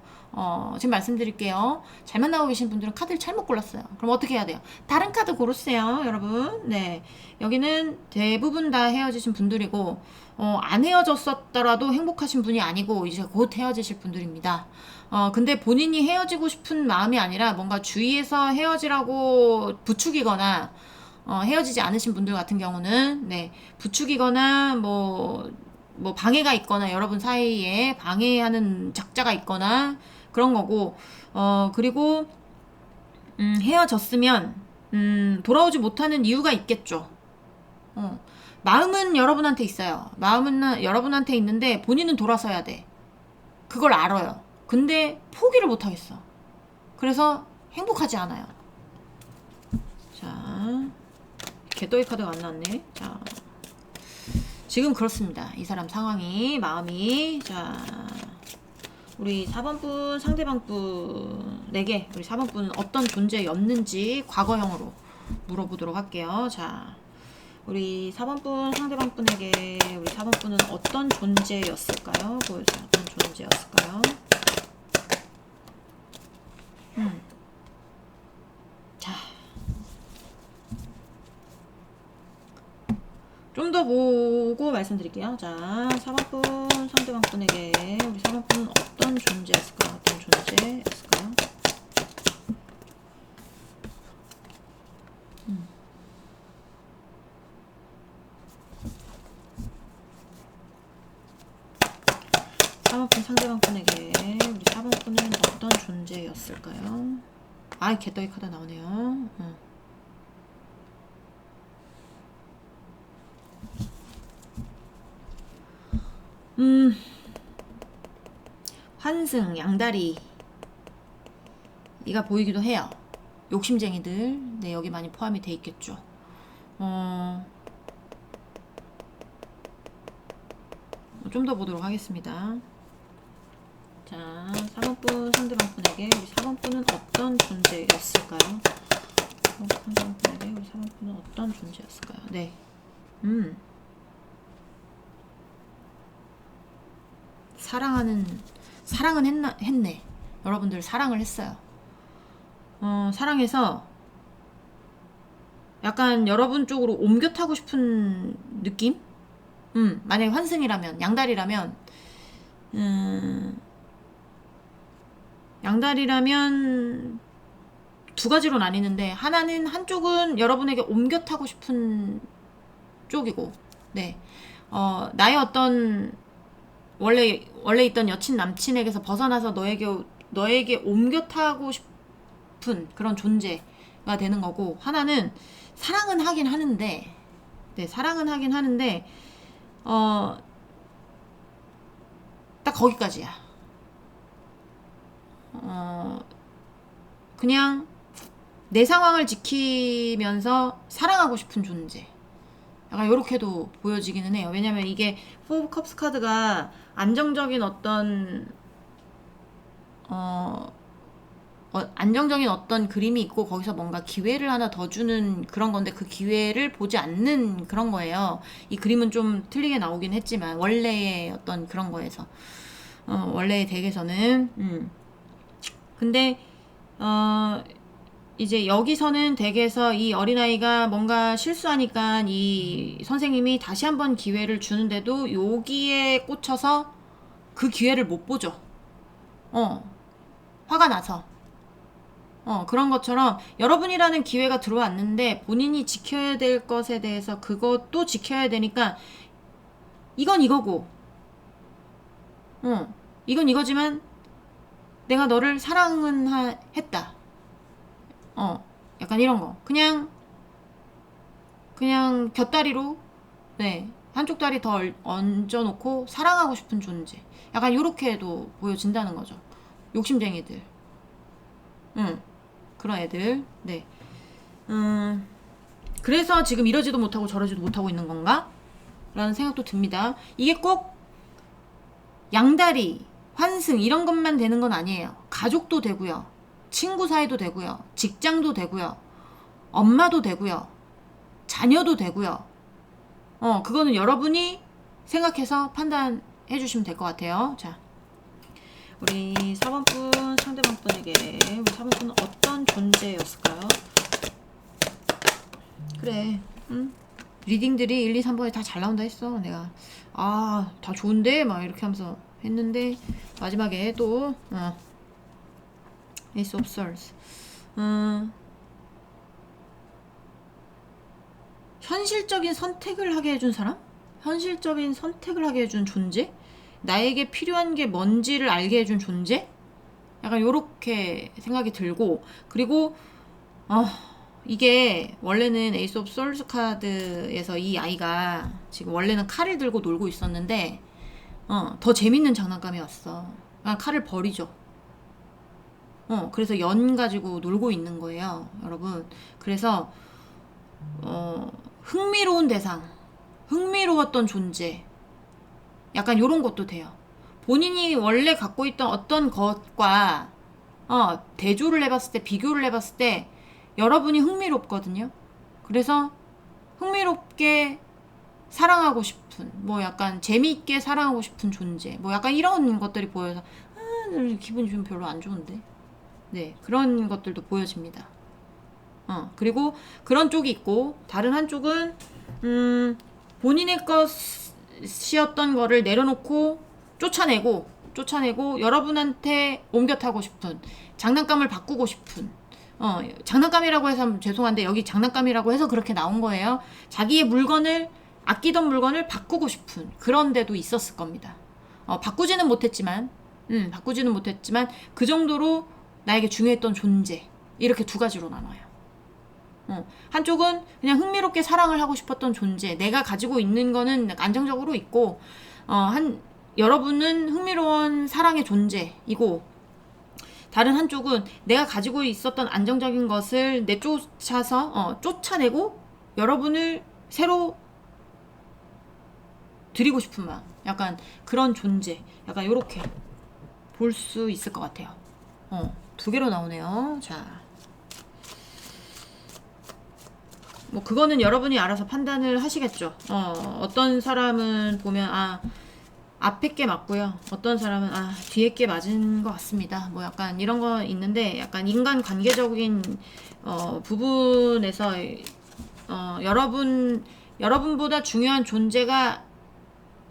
지금 말씀드릴게요. 잘 만나고 계신 분들은 카드를 잘못 골랐어요. 그럼 어떻게 해야 돼요? 다른 카드 고르세요, 여러분. 네. 여기는 대부분 다 헤어지신 분들이고, 안 헤어졌었더라도 행복하신 분이 아니고, 이제 곧 헤어지실 분들입니다. 근데 본인이 헤어지고 싶은 마음이 아니라 뭔가 주위에서 헤어지라고 부추기거나, 헤어지지 않으신 분들 같은 경우는, 네, 부추기거나, 뭐 방해가 있거나, 여러분 사이에 방해하는 작자가 있거나, 그런 거고, 그리고, 헤어졌으면, 돌아오지 못하는 이유가 있겠죠. 마음은 여러분한테 있어요. 마음은 여러분한테 있는데, 본인은 돌아서야 돼. 그걸 알아요. 근데 포기를 못 하겠어. 그래서 행복하지 않아요. 자, 개또이 카드가 안 나왔네. 자, 지금 그렇습니다. 이 사람 상황이, 마음이. 자, 우리 4번 분, 상대방 분에게 우리 4번 분은 어떤 존재였는지 과거형으로 물어보도록 할게요. 자, 우리 4번 분, 상대방 분에게 우리 4번 분은 어떤 존재였을까요? 보여주세요. 어떤 존재였을까요? 자, 좀 더 보고 말씀드릴게요. 자, 4번 분, 상대방 분에게 우리 4번 분은 어떤 존재였을까요? 어떤 존재였을까요? 상대방 분에게 우리 4번 분은 어떤 존재였을까요? 아, 개떡이 카드 나오네요. 환승, 양다리 이가 보이기도 해요. 욕심쟁이들, 네, 여기 많이 포함이 돼 있겠죠. 좀 더 보도록 하겠습니다. 자, 4번 분 상대방 분에게 우리 4번 분은 어떤 존재였을까요? 4번 분에게 우리 4번 분은 어떤 존재였을까요? 네. 사랑은 했네. 여러분들 사랑을 했어요. 사랑해서 약간 여러분 쪽으로 옮겨 타고 싶은 느낌? 만약에 환승이라면, 양다리라면, 양다리라면 두 가지로 나뉘는데, 하나는, 한쪽은 여러분에게 옮겨 타고 싶은 쪽이고, 네. 나의 어떤, 원래 있던 여친, 남친에게서 벗어나서 너에게 옮겨 타고 싶은 그런 존재가 되는 거고, 하나는 사랑은 하긴 하는데, 네, 사랑은 하긴 하는데, 딱 거기까지야. 그냥 내 상황을 지키면서 사랑하고 싶은 존재. 약간 요렇게도 보여지기는 해요. 왜냐면 이게 4 of Cups 카드가 안정적인 안정적인 어떤 그림이 있고 거기서 뭔가 기회를 하나 더 주는 그런 건데 그 기회를 보지 않는 그런 거예요. 이 그림은 좀 틀리게 나오긴 했지만 원래의 어떤 그런 거에서 원래의 덱에서는 근데 이제 여기서는 덱에서 이 어린아이가 뭔가 실수하니까 이 선생님이 다시 한번 기회를 주는데도 여기에 꽂혀서 그 기회를 못 보죠. 화가 나서. 그런 것처럼 여러분이라는 기회가 들어왔는데 본인이 지켜야 될 것에 대해서 그것도 지켜야 되니까 이건 이거고 이건 이거지만 내가 너를 사랑은 했다. 약간 이런 거. 그냥 곁다리로 네 한쪽 다리 더 얹어놓고 사랑하고 싶은 존재. 약간 요렇게도 보여진다는 거죠. 욕심쟁이들. 그런 애들. 네. 그래서 지금 이러지도 못하고 저러지도 못하고 있는 건가? 라는 생각도 듭니다. 이게 꼭 양다리, 환승 이런 것만 되는 건 아니에요. 가족도 되고요. 친구 사이도 되고요. 직장도 되고요. 엄마도 되고요. 자녀도 되고요. 그거는 여러분이 생각해서 판단해 주시면 될 것 같아요. 자, 우리 4번 분, 상대방 분에게 우리 4번 분은 어떤 존재였을까요? 그래, 리딩들이 1, 2, 3번에 다 잘 나온다 했어. 내가 다 좋은데 막 이렇게 하면서 했는데 마지막에 또 Ace of Swords. 현실적인 선택을 하게 해준 사람? 현실적인 선택을 하게 해준 존재? 나에게 필요한 게 뭔지를 알게 해준 존재? 약간 요렇게 생각이 들고, 그리고 이게 원래는 에이스 오브 솔스 카드에서 이 아이가 지금 원래는 칼을 들고 놀고 있었는데 더 재밌는 장난감이 왔어. 그냥 칼을 버리죠. 그래서 연 가지고 놀고 있는 거예요, 여러분. 그래서 흥미로운 대상, 흥미로웠던 존재, 약간 요런 것도 돼요. 본인이 원래 갖고 있던 어떤 것과 대조를 해봤을 때, 비교를 해봤을 때 여러분이 흥미롭거든요. 그래서 흥미롭게 사랑하고 싶은, 뭐 약간 재미있게 사랑하고 싶은 존재, 뭐 약간 이런 것들이 보여서 기분이 좀 별로 안 좋은데, 네, 그런 것들도 보여집니다. 그리고 그런 쪽이 있고, 다른 한쪽은 본인의 것이었던 거를 내려놓고 쫓아내고 여러분한테 옮겨 타고 싶은, 장난감을 바꾸고 싶은, 장난감이라고 해서 죄송한데 여기 장난감이라고 해서 그렇게 나온 거예요. 자기의 물건을, 아끼던 물건을 바꾸고 싶은 그런 데도 있었을 겁니다. 바꾸지는 못했지만 그 정도로 나에게 중요했던 존재, 이렇게 두 가지로 나눠요. 한쪽은 그냥 흥미롭게 사랑을 하고 싶었던 존재, 내가 가지고 있는 거는 안정적으로 있고, 여러분은 흥미로운 사랑의 존재이고, 다른 한쪽은 내가 가지고 있었던 안정적인 것을 내쫓아서 쫓아내고 여러분을 새로 드리고 싶은 마음, 약간 그런 존재, 약간 요렇게 볼 수 있을 것 같아요. 두 개로 나오네요. 자, 뭐 그거는 여러분이 알아서 판단을 하시겠죠. 어떤 사람은 보면 앞에 게 맞고요, 어떤 사람은 뒤에 게 맞은 것 같습니다. 뭐 약간 이런 거 있는데, 약간 인간 관계적인 부분에서 여러분보다 중요한 존재가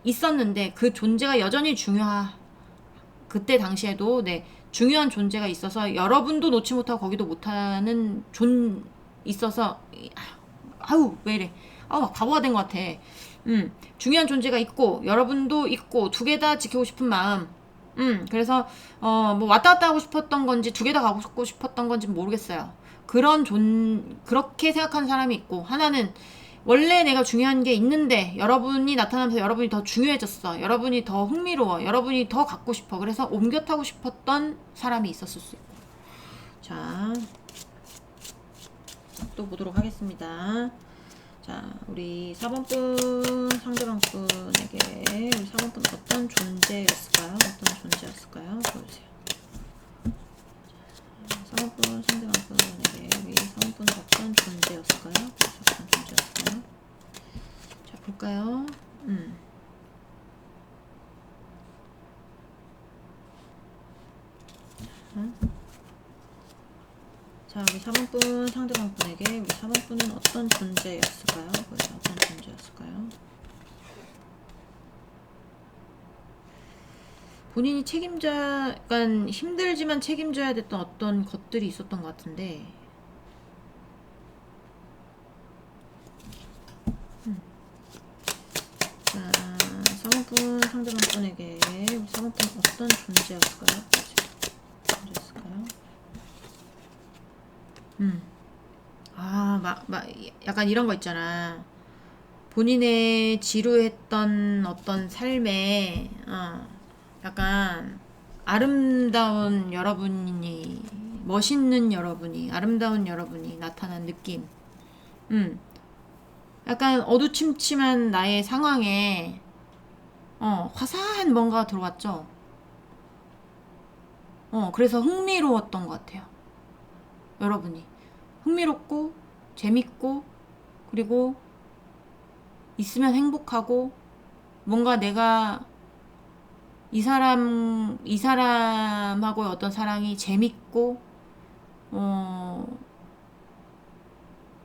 있었는데, 그 존재가 여전히 그때 당시에도 중요한 존재가 있어서 여러분도 놓지 못하고 거기도 못하는 있어서, 왜 이래, 바보가 된 것 같아. 중요한 존재가 있고 여러분도 있고, 두 개 다 지키고 싶은 마음. 그래서 뭐 왔다 갔다 하고 싶었던 건지 두 개 다 가고 싶었던 건지 모르겠어요. 그렇게 생각하는 사람이 있고, 하나는 원래 내가 중요한 게 있는데 여러분이 나타나면서 여러분이 더 중요해졌어, 여러분이 더 흥미로워, 여러분이 더 갖고 싶어, 그래서 옮겨 타고 싶었던 사람이 있었을 수 있고. 자, 또 보도록 하겠습니다. 자, 우리 4번 분, 상대방 분에게 우리 4번 분 어떤 존재였을까요? 보여주세요. 4번 분, 상대방 분에게 우리 4번 분 어떤 존재였을까요? 자, 볼까요? 자, 우리 4번 분, 상대방 분에게 우리 4번 분은 어떤 존재였을까요? 어떤 존재였을까요? 본인이 약간 힘들지만 책임져야 됐던 어떤 것들이 있었던 것 같은데, 자, 4번 분, 상대방 분에게 우리 4번 분은 어떤 존재였을까요? 약간 이런 거 있잖아. 본인의 지루했던 어떤 삶에, 약간 아름다운 여러분이, 멋있는 여러분이, 아름다운 여러분이 나타난 느낌. 약간 어두침침한 나의 상황에 화사한 뭔가가 들어왔죠. 그래서 흥미로웠던 것 같아요. 여러분이 흥미롭고 재밌고 그리고 있으면 행복하고 뭔가 내가 이 사람하고의 어떤 사랑이 재밌고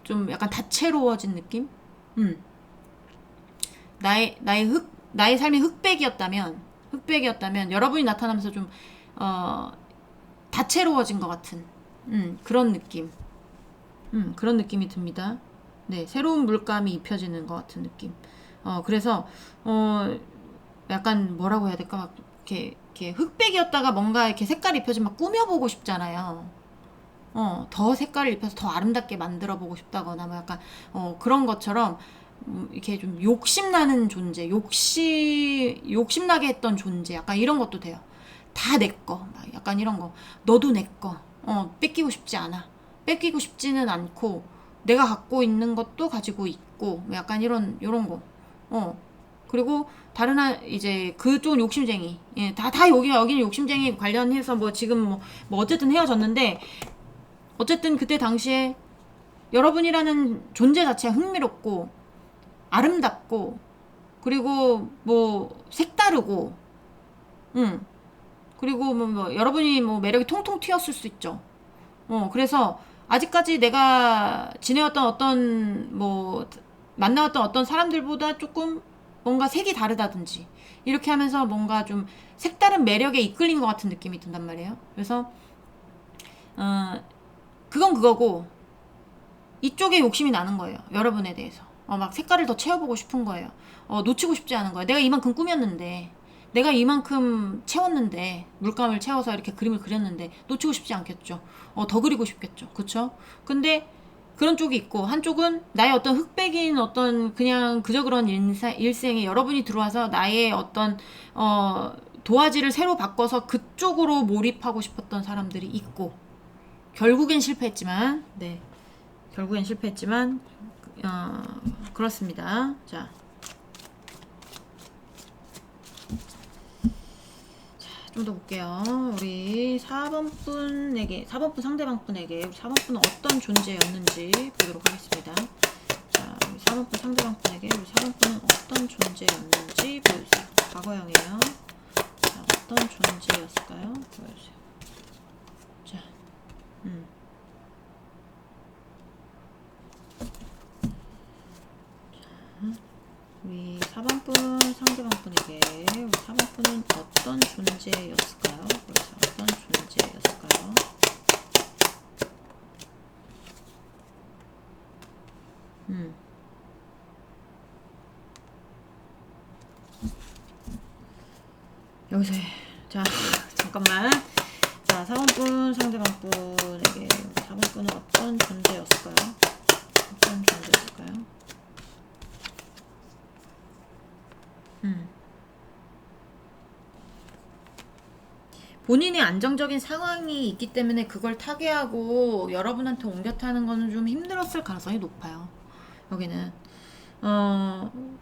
좀 약간 다채로워진 느낌? 나의 삶이 흑백이었다면 여러분이 나타나면서 좀 다채로워진 것 같은 그런 느낌. 그런 느낌이 듭니다. 네, 새로운 물감이 입혀지는 것 같은 느낌. 그래서 약간 뭐라고 해야 될까? 막 이렇게 흑백이었다가 뭔가 이렇게 색깔 입혀지면 막 꾸며보고 싶잖아요. 더 색깔을 입혀서 더 아름답게 만들어 보고 싶다거나 뭐 약간 그런 것처럼 이렇게 좀 욕심나는 존재, 욕심나게 했던 존재, 약간 이런 것도 돼요. 다 내 거, 막 약간 이런 거. 너도 내 거. 뺏기고 싶지 않아. 뺏기고 싶지는 않고 내가 갖고 있는 것도 가지고 있고 뭐 약간 이런 거. 그리고 이제 그쪽은 욕심쟁이. 예, 여기는 욕심쟁이 관련해서 뭐 지금 뭐 어쨌든 헤어졌는데 어쨌든 그때 당시에 여러분이라는 존재 자체가 흥미롭고 아름답고 그리고 뭐 색다르고 그리고 뭐 여러분이 뭐 매력이 통통 튀었을 수 있죠. 그래서 아직까지 내가 지내왔던 만나왔던 어떤 사람들보다 조금 뭔가 색이 다르다든지 이렇게 하면서 뭔가 좀 색다른 매력에 이끌린 것 같은 느낌이 든단 말이에요. 그래서 그건 그거고 이쪽에 욕심이 나는 거예요. 여러분에 대해서. 막 색깔을 더 채워보고 싶은 거예요. 놓치고 싶지 않은 거예요. 내가 이만큼 꾸몄는데 내가 이만큼 채웠는데 물감을 채워서 이렇게 그림을 그렸는데 놓치고 싶지 않겠죠. 더 그리고 싶겠죠. 그쵸? 근데 그런 쪽이 있고 한쪽은 나의 어떤 흑백인 어떤 그냥 그저 그런 일생에 여러분이 들어와서 나의 어떤 도화지를 새로 바꿔서 그쪽으로 몰입하고 싶었던 사람들이 있고 결국엔 실패했지만 그렇습니다. 자, 좀 더 볼게요. 우리 4번 상대방 분에게 우리 4번 분은 어떤 존재였는지 보도록 하겠습니다. 자, 우리 4번 분 상대방 분에게 우리 4번 분은 어떤 존재였는지 보여주세요. 과거형이에요. 자, 어떤 존재였을까요? 보여주세요. 자, 우리 4번분 상대방분에게 우리 4번분은 어떤 존재였을까요? 그래서 어떤 존재였을까요? 여기서 자 잠깐만. 자 4번분 상대방분에게 4번분은 어떤 존재였을까요? 어떤 존재였을까요? 본인의 안정적인 상황이 있기 때문에 그걸 타개하고 여러분한테 옮겨 타는 거는 좀 힘들었을 가능성이 높아요. 여기는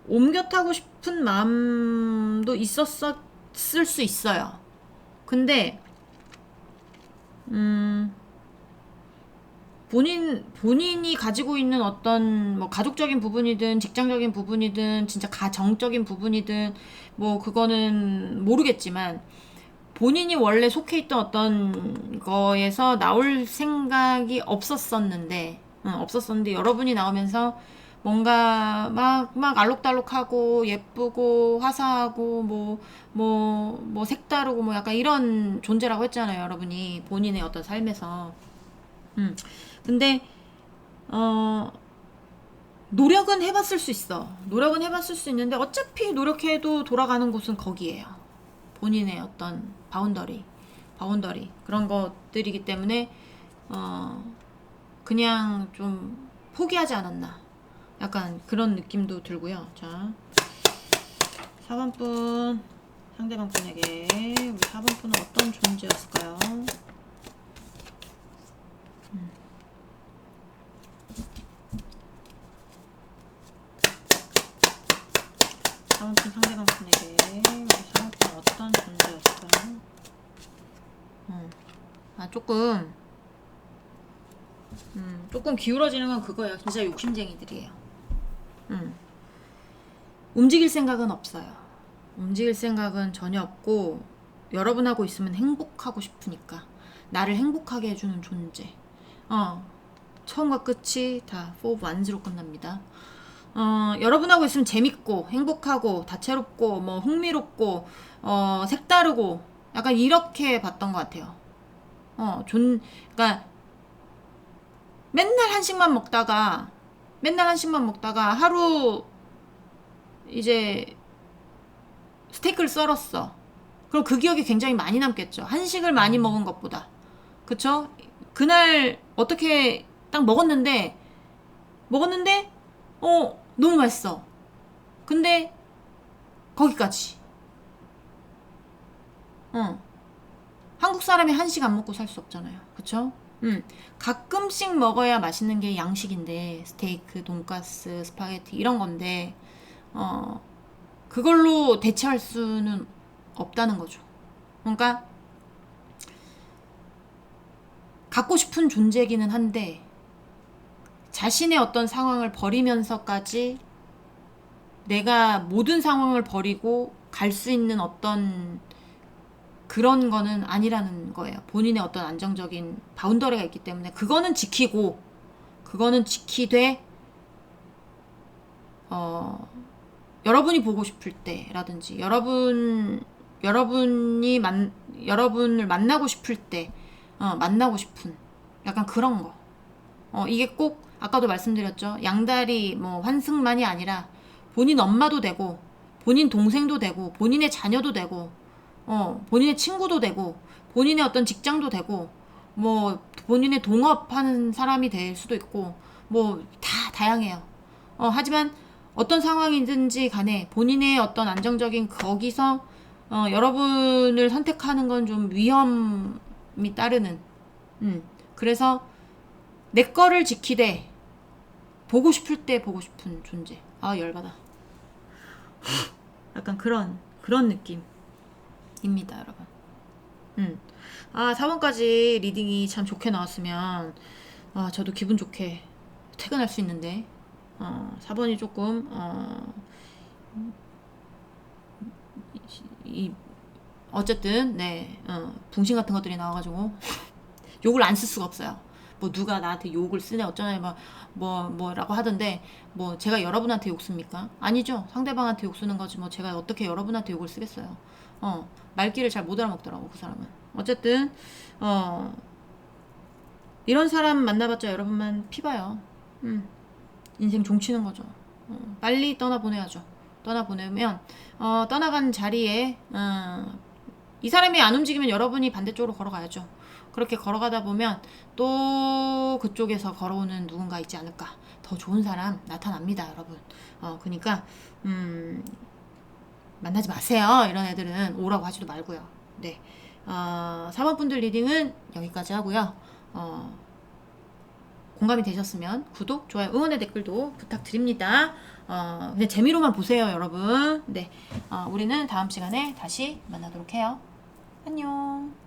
옮겨 타고 싶은 마음도 있었을 수 있어요. 근데 본인이 가지고 있는 어떤 뭐 가족적인 부분이든 직장적인 부분이든 진짜 가정적인 부분이든 뭐 그거는 모르겠지만 본인이 원래 속해 있던 어떤 거에서 나올 생각이 없었었는데 여러분이 나오면서 뭔가 막 알록달록하고 예쁘고 화사하고 뭐 색다르고 뭐 약간 이런 존재라고 했잖아요. 여러분이 본인의 어떤 삶에서. 근데 노력은 해봤을 수 있어. 노력은 해봤을 수 있는데 어차피 노력해도 돌아가는 곳은 거기에요. 본인의 어떤 바운더리 그런 것들이기 때문에 그냥 좀 포기하지 않았나 약간 그런 느낌도 들고요. 자 4번분 상대방분에게 우리 4번분은 어떤 존재였을까요? 4번쯤 상대방분에게 우리 사람은 어떤 존재였어요? 조금 기울어지는 건 그거예요. 진짜 욕심쟁이들이에요. 움직일 생각은 없어요. 움직일 생각은 전혀 없고, 여러분하고 있으면 행복하고 싶으니까. 나를 행복하게 해주는 존재. 처음과 끝이 다 4 of Wands로 끝납니다. 여러분하고 있으면 재밌고 행복하고 다채롭고 뭐 흥미롭고 색다르고 약간 이렇게 봤던 것 같아요. 그러니까 맨날 한식만 먹다가 하루 이제 스테이크를 썰었어. 그럼 그 기억이 굉장히 많이 남겠죠. 한식을 많이 먹은 것보다. 그쵸? 그날 어떻게 딱 먹었는데 너무 맛있어. 근데 거기까지. 한국 사람이 한식 안 먹고 살 수 없잖아요. 그쵸? 가끔씩 먹어야 맛있는 게 양식인데, 스테이크, 돈가스, 스파게티 이런 건데 그걸로 대체할 수는 없다는 거죠. 그러니까 갖고 싶은 존재이기는 한데, 자신의 어떤 상황을 버리면서까지 내가 모든 상황을 버리고 갈 수 있는 어떤 그런 거는 아니라는 거예요. 본인의 어떤 안정적인 바운더리가 있기 때문에 그거는 지키고, 그거는 지키되 여러분이 보고 싶을 때라든지 여러분을 만나고 싶을 때 만나고 싶은 약간 그런 거. 이게 꼭 아까도 말씀드렸죠. 양다리 뭐 환승만이 아니라 본인 엄마도 되고, 본인 동생도 되고, 본인의 자녀도 되고, 본인의 친구도 되고, 본인의 어떤 직장도 되고, 뭐 본인의 동업하는 사람이 될 수도 있고, 뭐 다 다양해요. 하지만 어떤 상황이든지 간에 본인의 어떤 안정적인 거기서 여러분을 선택하는 건 좀 위험이 따르는. 그래서 내 거를 지키되 보고 싶을 때 보고 싶은 존재. 열받아. 약간 그런 느낌입니다, 여러분. 4번까지 리딩이 참 좋게 나왔으면 저도 기분 좋게 퇴근할 수 있는데 4번이 조금 어쨌든 붕신 같은 것들이 나와가지고 욕을 안 쓸 수가 없어요. 뭐 누가 나한테 욕을 쓰네 어쩌네 뭐라고 하던데, 뭐 제가 여러분한테 욕 씁니까? 아니죠. 상대방한테 욕 쓰는 거지 뭐 제가 어떻게 여러분한테 욕을 쓰겠어요. 말귀를 잘 못 알아먹더라고 그 사람은. 어쨌든 이런 사람 만나봤자 여러분만 피봐요. 인생 종치는 거죠. 빨리 떠나보내야죠. 떠나보내면 떠나간 자리에 이 사람이 안 움직이면 여러분이 반대쪽으로 걸어가야죠. 그렇게 걸어가다 보면 또 그쪽에서 걸어오는 누군가 있지 않을까. 더 좋은 사람 나타납니다, 여러분. 그러니까 만나지 마세요. 이런 애들은 오라고 하지도 말고요. 네. 4번 분들 리딩은 여기까지 하고요. 공감이 되셨으면 구독, 좋아요, 응원의 댓글도 부탁드립니다. 그냥 재미로만 보세요, 여러분. 네. 우리는 다음 시간에 다시 만나도록 해요. 안녕.